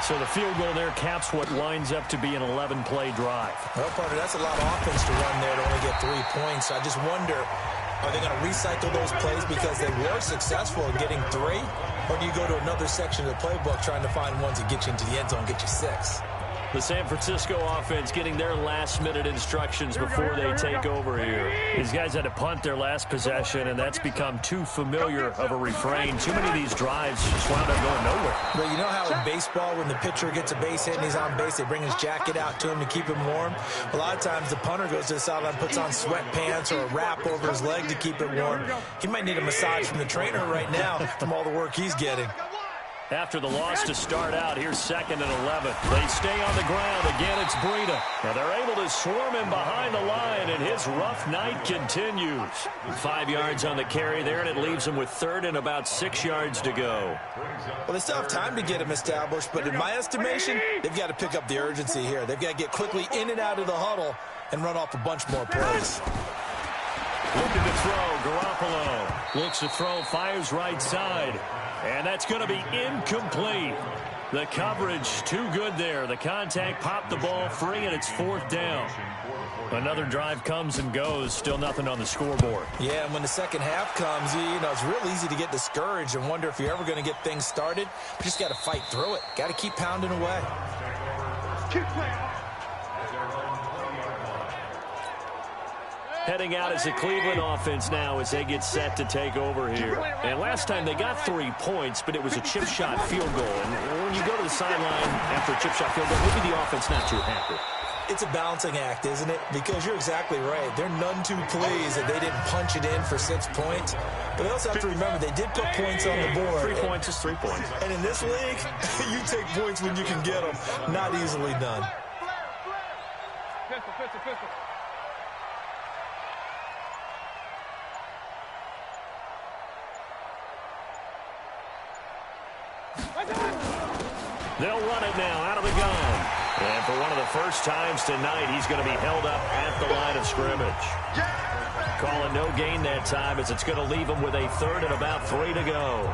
So the field goal there caps what winds up to be an 11-play drive. Well, partner, that's a lot of offense to run there to only get 3 points. I just wonder, are they going to recycle those plays because they were successful in getting 3? Or do you go to another section of the playbook trying to find ones that get you into the end zone, get you 6? The San Francisco offense getting their last-minute instructions before they take over here. These guys had to punt their last possession, and that's become too familiar of a refrain. Too many of these drives just wound up going nowhere. But you know how in baseball, when the pitcher gets a base hit and he's on base, they bring his jacket out to him to keep him warm? A lot of times the punter goes to the sideline, puts on sweatpants or a wrap over his leg to keep it warm. He might need a massage from the trainer right now from all the work he's getting. After the loss to start out, here's 2nd and 11. They stay on the ground. Again, it's Breida. Now they're able to swarm him behind the line, and his rough night continues. 5 yards on the carry there, and it leaves him with 3rd and about 6 yards to go. Well, they still have time to get him established, but in my estimation, they've got to pick up the urgency here. They've got to get quickly in and out of the huddle and run off a bunch more plays. Looking to throw, Garoppolo. Looks to throw, fires right side. And that's going to be incomplete. The coverage too good there. The contact popped the ball free, and it's 4th down. Another drive comes and goes. Still nothing on the scoreboard. Yeah, and when the second half comes, you know, it's real easy to get discouraged and wonder if you're ever going to get things started. You just got to fight through it. Got to keep pounding away. Keep playing. Heading out as a Cleveland offense now as they get set to take over here. And last time they got 3 points, but it was a chip shot field goal. And when you go to the sideline after a chip shot field goal, maybe the offense not too happy. It's a balancing act, isn't it? Because you're exactly right. They're none too pleased that they didn't punch it in for 6 points. But they also have to remember they did put points on the board. 3 points is 3 points. And in this league, you take points when you can get them. Not easily done. Pistol. They'll run it now out of the gun. And for one of the first times tonight, he's going to be held up at the line of scrimmage. Calling no gain that time as it's going to leave him with a 3rd and about 3 to go.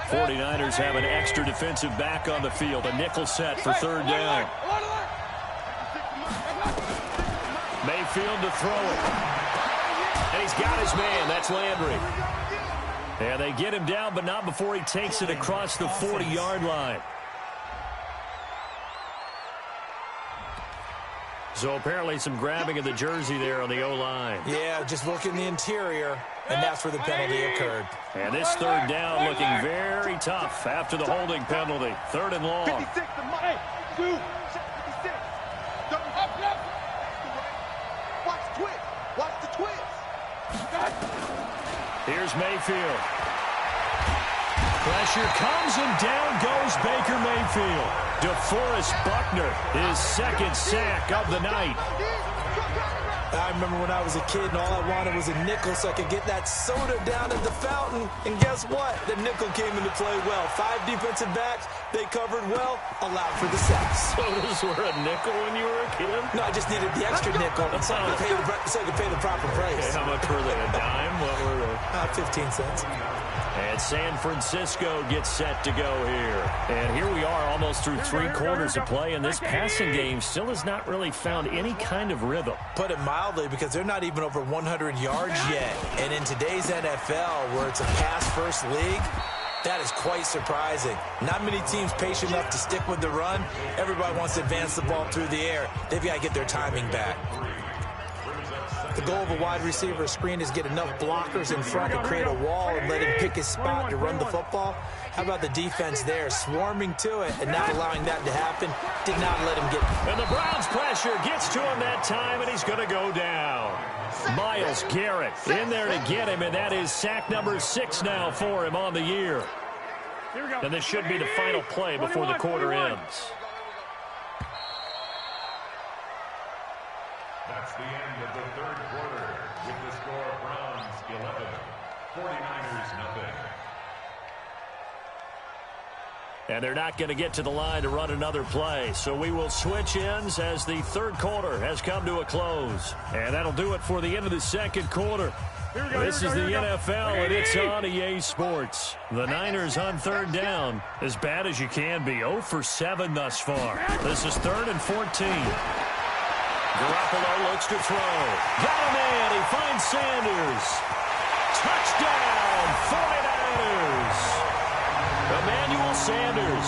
49ers have an extra defensive back on the field. A nickel set for 3rd down. Mayfield to throw it. And he's got his man. That's Landry. And they get him down, but not before he takes it across the 40-yard line. So apparently some grabbing of the jersey there on the O-line. Yeah, just working the interior, and that's where the penalty occurred. And this 3rd down looking very tough after the holding penalty. 3rd and long. 56 to Mike. 2. 56. Watch the twist. Watch the twist. Here's Mayfield. Pressure comes, and down goes Baker Mayfield. DeForest Buckner, his 2nd sack of the night. I remember when I was a kid and all I wanted was a nickel so I could get that soda down at the fountain. And guess what? The nickel came into play well. 5 defensive backs, they covered well, allowed for the sacks. Sodas were a nickel when you were a kid? No, I just needed the extra nickel so I could pay the proper price. Okay, how much were they? A dime? What were they? 15 cents. And San Francisco gets set to go here. And here we are almost through 3 quarters of play, and this passing game still has not really found any kind of rhythm. Put it mildly, because they're not even over 100 yards yet. And in today's NFL, where it's a pass-first league, that is quite surprising. Not many teams patient enough to stick with the run. Everybody wants to advance the ball through the air. They've got to get their timing back. The goal of a wide receiver screen is get enough blockers in front to create a wall and let him pick his spot to run the football. How about the defense there, swarming to it and not allowing that to happen? Did not let him get it. And the Browns' pressure gets to him that time, and he's going to go down. Myles Garrett in there to get him, and that is sack number 6 now for him on the year. And this should be the final play before the quarter ends. That's the end of the third quarter with the score Browns 11, 49ers nothing. And they're not going to get to the line to run another play. So we will switch ends as the third quarter has come to a close. And that'll do it for the end of the second quarter. This is the NFL, and it's on EA Sports. The Niners on third down, as bad as you can be. 0 for 7 thus far. This is 3rd and 14. Garoppolo looks to throw. Got a man. He finds Sanders. Touchdown, 49ers. Emmanuel Sanders,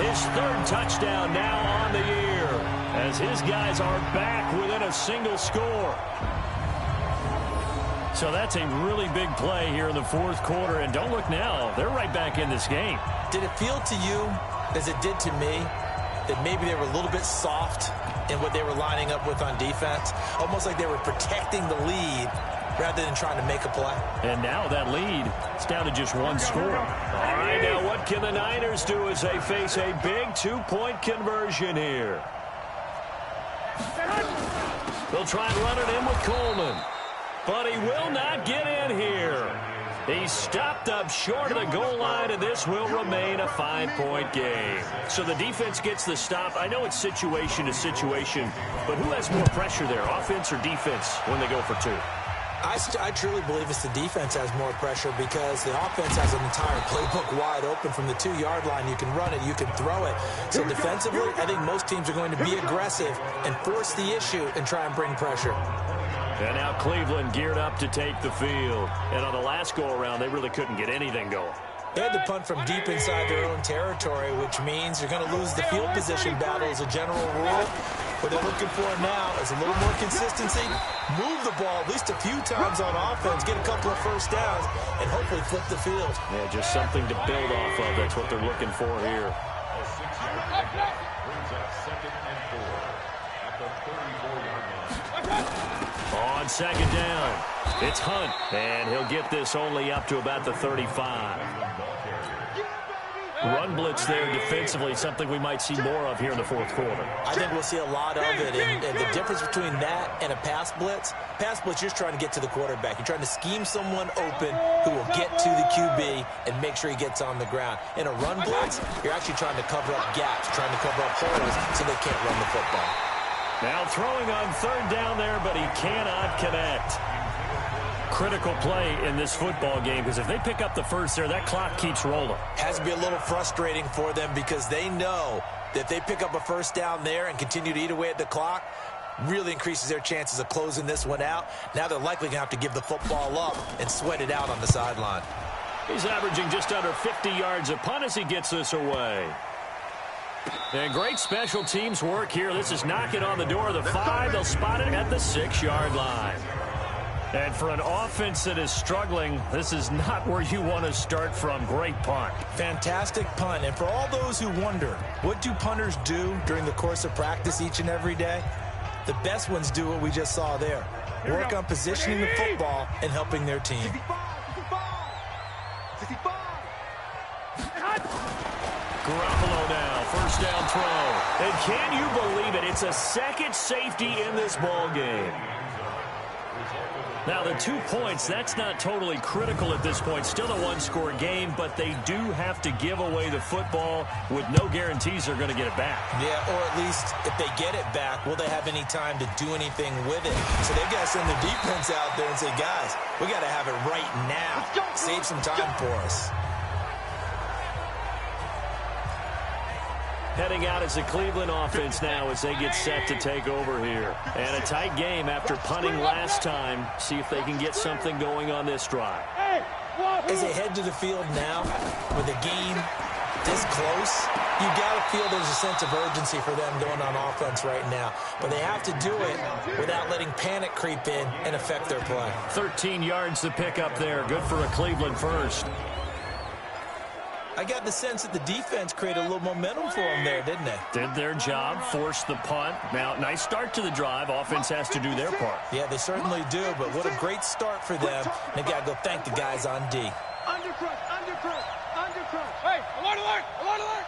his 3rd touchdown now on the year, as his guys are back within a single score. So that's a really big play here in the 4th quarter, and don't look now, they're right back in this game. Did it feel to you, as it did to me, that maybe they were a little bit soft in what they were lining up with on defense? Almost like they were protecting the lead rather than trying to make a play. And now that lead, it's down to just 1 score. All right, now what can the Niners do as they face a big 2-point conversion here? They'll try and run it in with Coleman, but he will not get in here. He's stopped up short of the goal line, and this will remain a 5-point game. So the defense gets the stop. I know it's situation to situation, but who has more pressure there, offense or defense, when they go for 2? I truly believe it's the defense has more pressure, because the offense has an entire playbook wide open from the 2-yard line. You can run it, you can throw it. So defensively, I think most teams are going to be aggressive and force the issue and try and bring pressure. And now Cleveland geared up to take the field. And on the last go-around, they really couldn't get anything going. They had to punt from deep inside their own territory, which means you're going to lose the field position battle as a general rule. What they're looking for now is a little more consistency, move the ball at least a few times on offense, get a couple of first downs, and hopefully flip the field. Yeah, just something to build off of. That's what they're looking for here. A 6-yard pickup brings up 2nd and 4 at the 34-yard line. On 2nd down, it's Hunt, and he'll get this only up to about the 35. Run blitz there defensively, something we might see more of here in the 4th quarter. I think we'll see a lot of it, and the difference between that and a pass blitz, you're just trying to get to the quarterback. You're trying to scheme someone open who will get to the QB and make sure he gets on the ground. In a run blitz, you're actually trying to cover up gaps, trying to cover up holes so they can't run the football. Now throwing on 3rd down there, but he cannot connect. Critical play in this football game, because if they pick up the first there, that clock keeps rolling. Has to be a little frustrating for them, because they know that if they pick up a first down there and continue to eat away at the clock, really increases their chances of closing this one out. Now they're likely going to have to give the football up and sweat it out on the sideline. He's averaging just under 50 yards a punt as he gets this away. And great special teams work here. This is knocking on the door of the 5. They'll spot it at the 6-yard line. And for an offense that is struggling, this is not where you want to start from. Great punt. Fantastic punt. And for all those who wonder, what do punters do during the course of practice each and every day? The best ones do what we just saw there. Work on positioning the football and helping their team. Garoppolo now, 1st down throw. And can you believe it? It's a 2nd safety in this ball game. Now, the 2 points, that's not totally critical at this point. Still a one-score game, but they do have to give away the football with no guarantees they're going to get it back. Yeah, or at least if they get it back, will they have any time to do anything with it? So they've got to send the defense out there and say, guys, we got to have it right now. Save some time for us. Heading out as the Cleveland offense now as they get set to take over here. And a tight game after punting last time. See if they can get something going on this drive. As they head to the field now with the game this close, you got to feel there's a sense of urgency for them going on offense right now. But they have to do it without letting panic creep in and affect their play. 13 yards to pick up there. Good for a Cleveland first. I got the sense that the defense created a little momentum for them there, didn't they? Did their job, forced the punt. Now, nice start to the drive. Offense has to do their part. Yeah, they certainly do, but what a great start for them. They got to go thank the guys on D. Undercrush, undercrush, undercrush. Hey, alert, alert, alert, alert.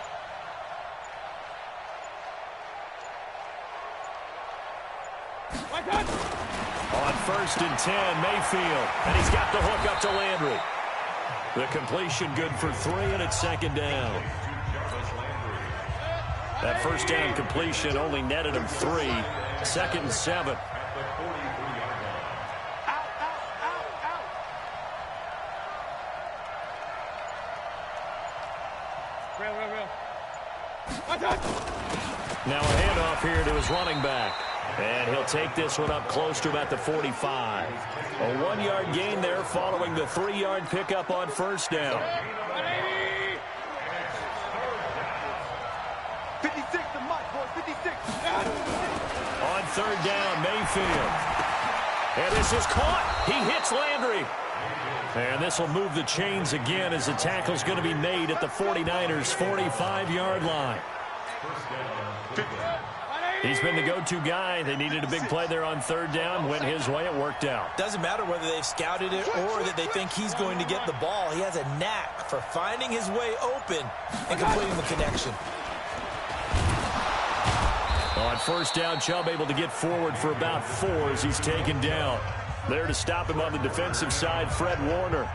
On 1st and 10, Mayfield. And he's got the hook up to Landry. The completion good for 3, and it's 2nd down. That first down completion only netted him 3. 2nd and 7. Now a handoff here to his running back. And he'll take this one up close to about the 45. A 1-yard gain there following the 3-yard pickup on 1st down. 56 to Mike, boys, 56. On 3rd down, Mayfield. And this is caught. He hits Landry. And this will move the chains again as the tackle's going to be made at the 49ers' 45-yard line. He's been the go-to guy. They needed a big play there on 3rd down. Went his way. It worked out. Doesn't matter whether they've scouted it or that they think he's going to get the ball. He has a knack for finding his way open and completing the connection. On 1st down, Chubb able to get forward for about 4 as he's taken down. There to stop him on the defensive side, Fred Warner.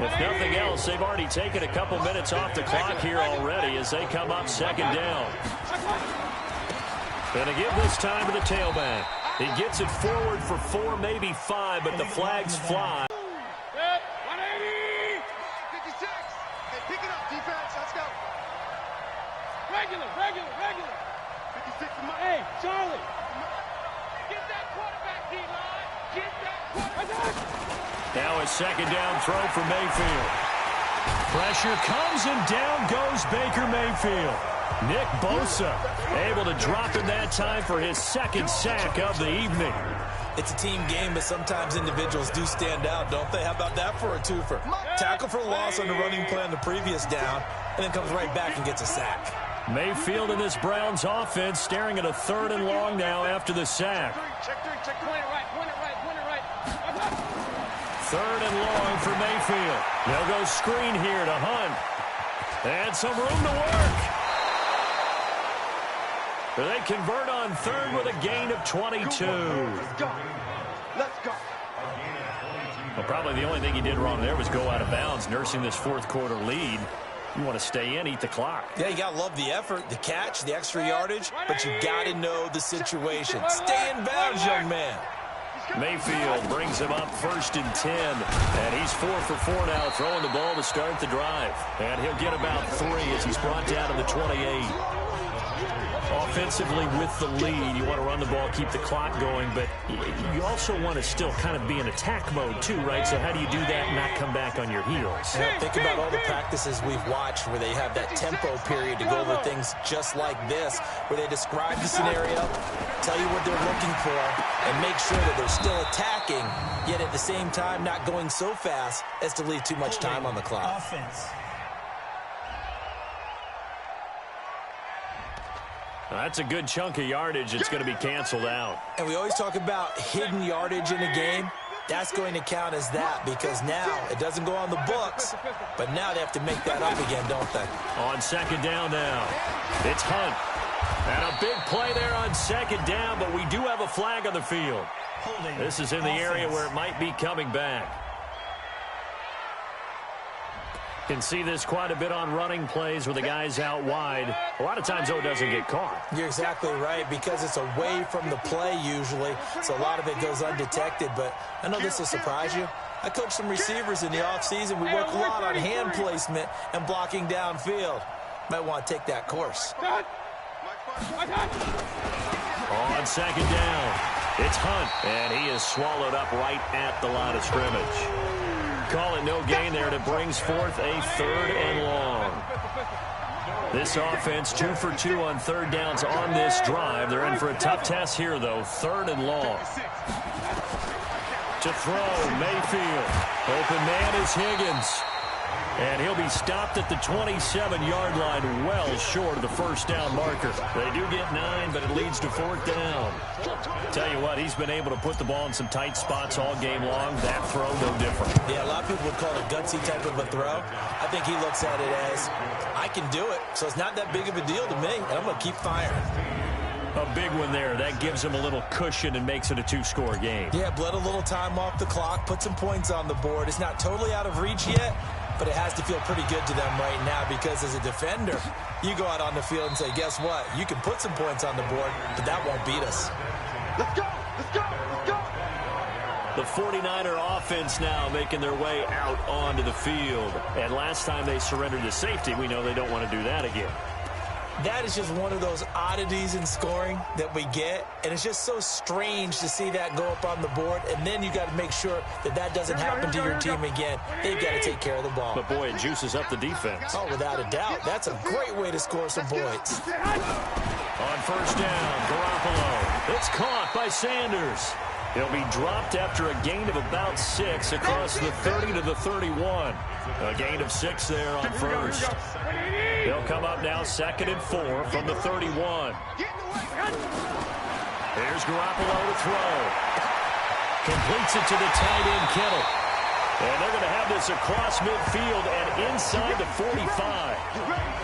If nothing else, they've already taken a couple minutes off the clock here already as they come up 2nd down. Going to give this time to the tailback. He gets it forward for 4, maybe 5, but the flags fly. 180! 56! Hey, pick it up, defense. Let's go. Regular. 56 to Mike. Hey, Charlie. Get that quarterback, D-line. Get that quarterback. Now a 2nd down throw for Mayfield. Pressure comes and down goes Baker Mayfield. Nick Bosa able to drop him that time for his 2nd sack of the evening. It's a team game, but sometimes individuals do stand out, don't they? How about that for a twofer? Tackle for loss on the running play on the previous down, and then comes right back and gets a sack. Mayfield in this Browns offense staring at a 3rd and long now after the sack. Check. Point it right. 3rd and long for Mayfield. They'll go screen here to Hunt. And some room to work. They convert on 3rd with a gain of 22. Let's go. Well, probably the only thing he did wrong there was go out of bounds, nursing this 4th quarter lead. You want to stay in, eat the clock. Yeah, you got to love the effort, the catch, the extra yardage, but you got to know the situation. Stay in bounds, young man. Mayfield brings him up 1st and 10. And he's 4 for 4 now, throwing the ball to start the drive. And he'll get about 3 as he's brought down to the 28. Offensively with the lead, you want to run the ball, keep the clock going, but you also want to still kind of be in attack mode too, right? So how do you do that and not come back on your heels? Yeah, think about all the practices we've watched where they have that tempo period to go over things just like this, where they describe the scenario, tell you what they're looking for, and make sure that they're still attacking, yet at the same time not going so fast as to leave too much time on the clock. Offense. That's a good chunk of yardage. It's going to be canceled out. And we always talk about hidden yardage in a game. That's going to count as that because now it doesn't go on the books, but now they have to make that up again, don't they? On 2nd down now, it's Hunt. And a big play there on second down, but we do have a flag on the field. Holding. This is in the area where it might be coming back. Can see this quite a bit on running plays where the guy's out wide. A lot of times, though, it doesn't get caught. You're exactly right, because it's away from the play usually, so a lot of it goes undetected. But I know this will surprise you. I coached some receivers in the offseason. We work a lot on hand placement and blocking downfield. Might want to take that course. On second down, it's Hunt, and he is swallowed up right at the line of scrimmage. Call it no gain there, and it brings forth a 3rd and long. This offense 2 for 2 on 3rd downs on this drive. They're in for a tough test here, though. 3rd and long. To throw, Mayfield. Open man is Higgins. And he'll be stopped at the 27-yard line, well short of the first down marker. They do get 9, but it leads to 4th down. Tell you what, he's been able to put the ball in some tight spots all game long. That throw, no different. Yeah, a lot of people would call it a gutsy type of a throw. I think he looks at it as, I can do it, so it's not that big of a deal to me, and I'm going to keep firing. A big one there. That gives him a little cushion and makes it a 2-score game. Yeah, bled a little time off the clock, put some points on the board. It's not totally out of reach yet, but it has to feel pretty good to them right now, because as a defender, you go out on the field and say, guess what? You can put some points on the board, but that won't beat us. Let's go! Let's go! Let's go! The 49er offense now making their way out onto the field. And last time they surrendered to safety, we know they don't want to do that again. That is just one of those oddities in scoring that we get, and it's just so strange to see that go up on the board, and then you got to make sure that that doesn't happen to your team again. They've got to take care of the ball. But, boy, it juices up the defense. Oh, without a doubt. That's a great way to score some points. On first down, Garoppolo. It's caught by Sanders. He'll be dropped after a gain of about 6 across the 30 to the 31. A gain of 6 there on first. They'll come up now 2nd and 4 from the 31. Here's Garoppolo to throw. Completes it to the tight end, Kittle. And they're going to have this across midfield and inside the 45.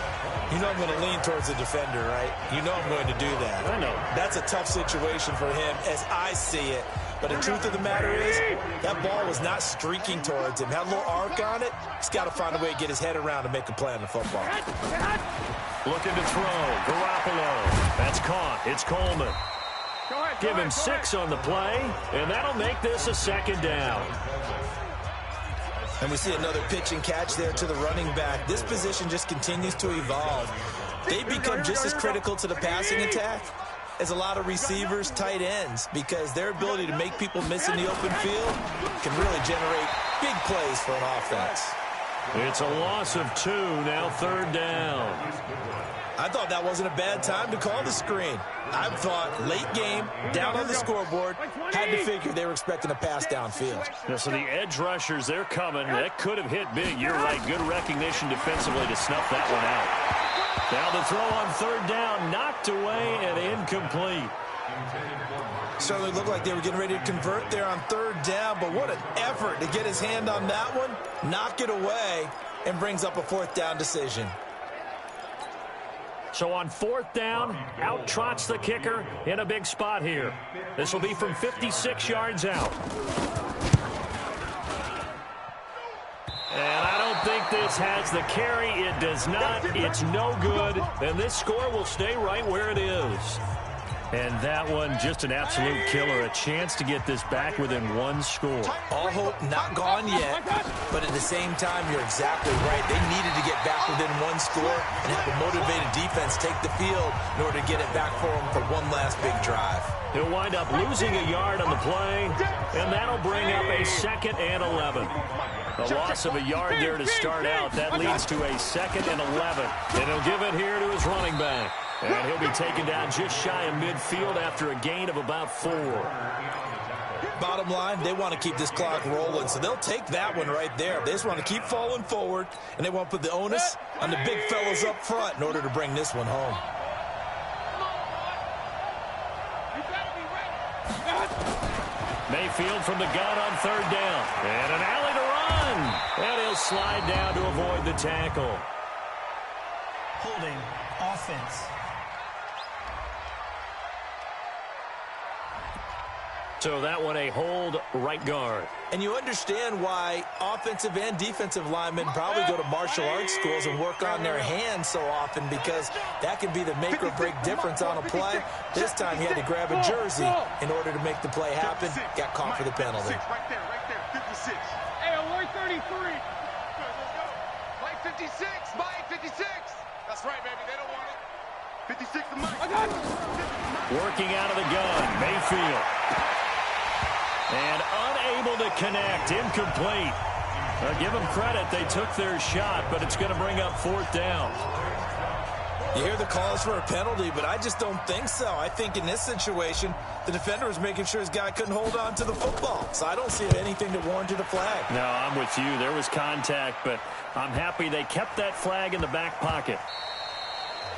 You know I'm going to lean towards the defender, right? You know I'm going to do that. I know. That's a tough situation for him as I see it. But the truth of the matter is, that ball was not streaking towards him. Had a little arc on it. He's got to find a way to get his head around and make a play on the football. Looking to throw. Garoppolo. That's caught. It's Coleman. Give him 6 on the play, and that'll make this a 2nd down. And we see another pitch and catch there to the running back. This position just continues to evolve. They become just as critical to the passing attack as a lot of receivers, tight ends, because their ability to make people miss in the open field can really generate big plays for an offense. It's a loss of 2, now 3rd down. I thought that wasn't a bad time to call the screen. I thought late game, down on the scoreboard, had to figure they were expecting a pass downfield. Yeah, so the edge rushers, they're coming. That could have hit big. You're right. Good recognition defensively to snuff that one out. Now the throw on 3rd down, knocked away and incomplete. Certainly looked like they were getting ready to convert there on 3rd down, but what an effort to get his hand on that one, knock it away, and brings up a 4th down decision. So on 4th down, out trots the kicker in a big spot here. This will be from 56 yards out. And I don't think this has the carry. It does not. It's no good. And this score will stay right where it is. And that one, just an absolute killer. A chance to get this back within 1 score. All hope not gone yet, but at the same time, you're exactly right. They needed to get back within 1 score and have a motivated defense take the field in order to get it back for them for one last big drive. He'll wind up losing a yard on the play, and that'll bring up a 2nd and 11. A loss of a yard there to start out. That leads to a 2nd and 11. And he'll give it here to his running back. And he'll be taken down just shy of midfield after a gain of about 4. Bottom line, they want to keep this clock rolling, so they'll take that one right there. They just want to keep falling forward, and they want to put the onus on the big fellas up front in order to bring this one home. Mayfield from the gun on 3rd down. And an alley to run. And he'll slide down to avoid the tackle. Holding offense. So that one a hold right guard. And you understand why offensive and defensive linemen probably go to martial arts schools and work on their hands so often, because that can be the make or break difference on a play. This time he had to grab a jersey in order to make the play happen. Got caught for the penalty. Right there, 56. Hey, White 33. Mike 56, Mike 56. That's right, baby. They don't want it. 56 to Mike. Working out of the gun, Mayfield. And unable to connect, incomplete. Give them credit, they took their shot, but it's going to bring up 4th down. You hear the calls for a penalty, but I just don't think so. I think in this situation, the defender was making sure his guy couldn't hold on to the football. So I don't see anything that warranted a flag. No, I'm with you. There was contact, but I'm happy they kept that flag in the back pocket.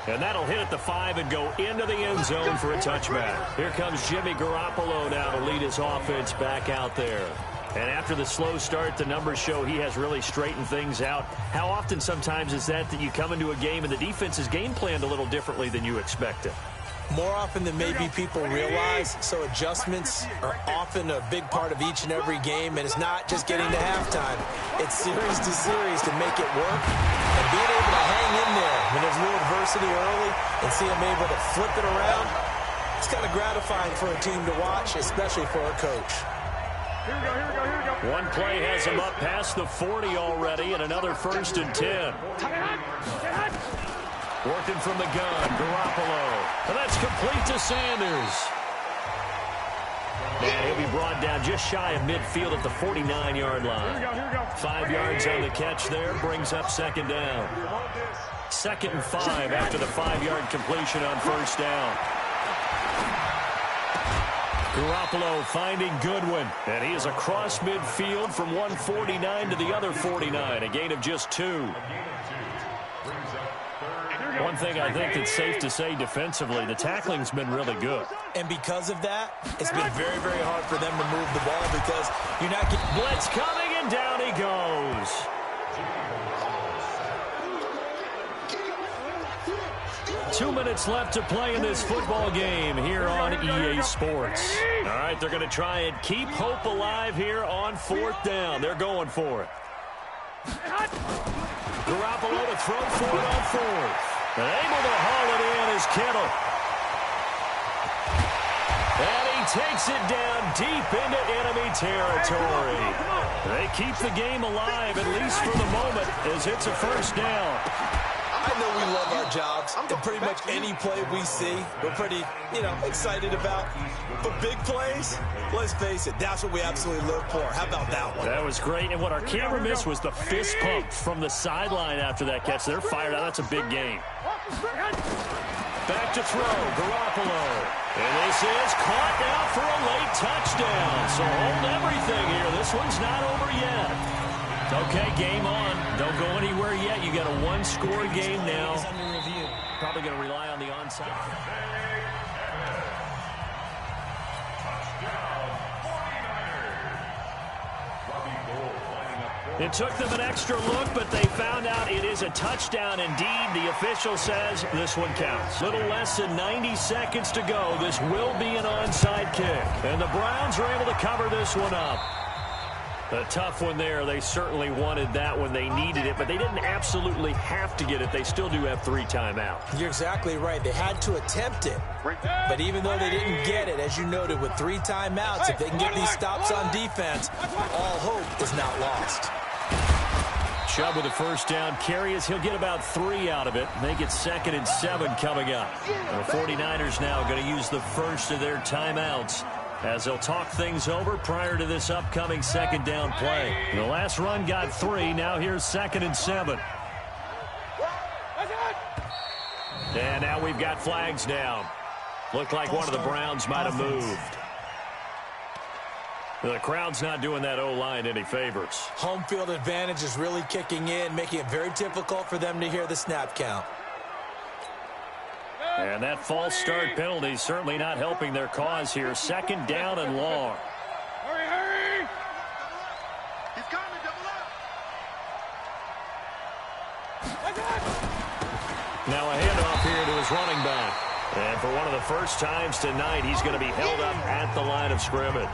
And that'll hit at the 5 and go into the end zone for a touchback. Here comes Jimmy Garoppolo now to lead his offense back out there. And after the slow start, the numbers show he has really straightened things out. How often sometimes is that you come into a game and the defense is game planned a little differently than you expected? More often than maybe people realize, so adjustments are often a big part of each and every game, and it's not just getting to halftime. It's series to series to make it work, and being able to hang in there when there's a little adversity early and see them able to flip it around, it's kind of gratifying for a team to watch, especially for a coach. Here we go. One play has him up past the 40 already, and another 1st and 10. Working from the gun, Garoppolo. And that's complete to Sanders. And he'll be brought down just shy of midfield at the 49-yard line. Here we go. 5 yards on the catch there, brings up 2nd down. 2nd and 5 after the 5-yard completion on 1st down. Garoppolo finding Goodwin, and he is across midfield from 149 to the other 49, a gain of just 2. One thing I think that's safe to say defensively, the tackling's been really good. And because of that, it's been very, very hard for them to move the ball, because you're not getting... Blitz coming, and down he goes. Two minutes left to play in this football game here on EA Sports. All right, they're going to try and keep hope alive here on 4th down. They're going for it. Garoppolo to throw for it on 4th. And able to haul it in is Kittle. And he takes it down deep into enemy territory. They keep the game alive, at least for the moment, as it's a 1st down. I know we love our jobs, and pretty much any play we see, we're pretty, excited about. But big plays, let's face it, that's what we absolutely live for. How about that one? That was great, and what our camera missed was the fist pump from the sideline after that catch. They're fired out. That's a big game. Back to throw, Garoppolo. And this is caught now for a late touchdown. So hold everything here. This one's not over yet. Okay, game on. Don't go anywhere yet. You got a 1-score game now. Probably going to rely on the onside. It took them an extra look, but they found out it is a touchdown indeed. The official says this one counts. Little less than 90 seconds to go. This will be an onside kick. And the Browns are able to cover this one up. A tough one there. They certainly wanted that when they needed it, but they didn't absolutely have to get it. They still do have 3 timeouts. You're exactly right. They had to attempt it. But even though they didn't get it, as you noted, with 3 timeouts, if they can get these stops on defense, all hope is not lost. Chubb with a 1st down carry as he'll get about 3 out of it. Make it 2nd and 7 coming up. The 49ers now going to use the first of their timeouts as they'll talk things over prior to this upcoming 2nd down play. The last run got 3. Now here's 2nd and 7. And now we've got flags down. Looked like one of the Browns might have moved. The crowd's not doing that O-line any favors. Home field advantage is really kicking in, making it very difficult for them to hear the snap count. And that false start penalty certainly not helping their cause here. 2nd down and long. Hurry! He's coming, double up. Now a handoff here to his running back. And for one of the first times tonight, he's going to be held up at the line of scrimmage.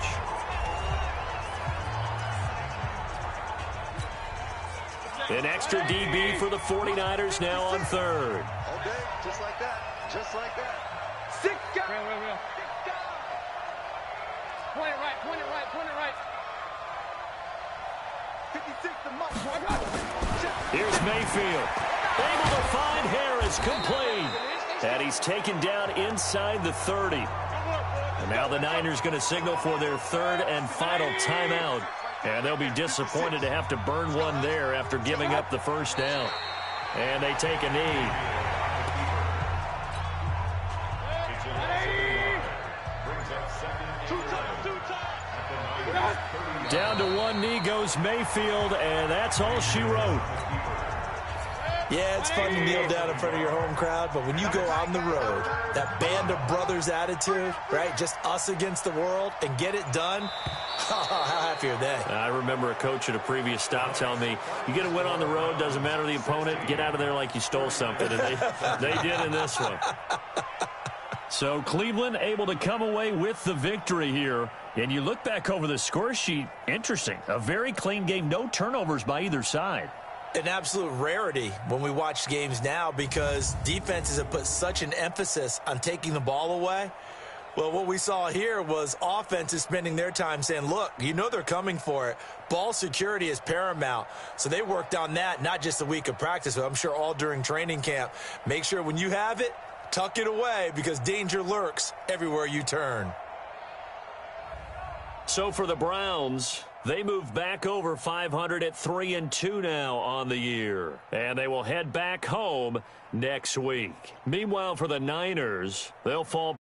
An extra DB for the 49ers now on third. All day, just like that. Just like that. 6 guys. Real. 6 guys. Point it right, point it right, point it right. 56 to Mike. Here's Mayfield. Able to find Harris, complete. And he's taken down inside the 30. And now the Niners going to signal for their third and final timeout. And they'll be disappointed to have to burn one there after giving up the first down. And they take a knee. Down to one knee goes Mayfield, and that's all she wrote. Yeah, it's fun to kneel down in front of your home crowd, but when you go on the road, that band of brothers attitude, right, just us against the world, and get it done, how happy are they? I remember a coach at a previous stop telling me, you get a win on the road, doesn't matter the opponent, get out of there like you stole something, and they did in this one. So Cleveland able to come away with the victory here. And you look back over the score sheet, interesting. A very clean game, no turnovers by either side. An absolute rarity when we watch games now because defenses have put such an emphasis on taking the ball away. Well, what we saw here was offenses spending their time saying, look, you know they're coming for it. Ball security is paramount. So they worked on that, not just a week of practice, but I'm sure all during training camp. Make sure when you have it, tuck it away because danger lurks everywhere you turn. So for the Browns, they move back over 500 at 3-2 now on the year. And they will head back home next week. Meanwhile, for the Niners, they'll fall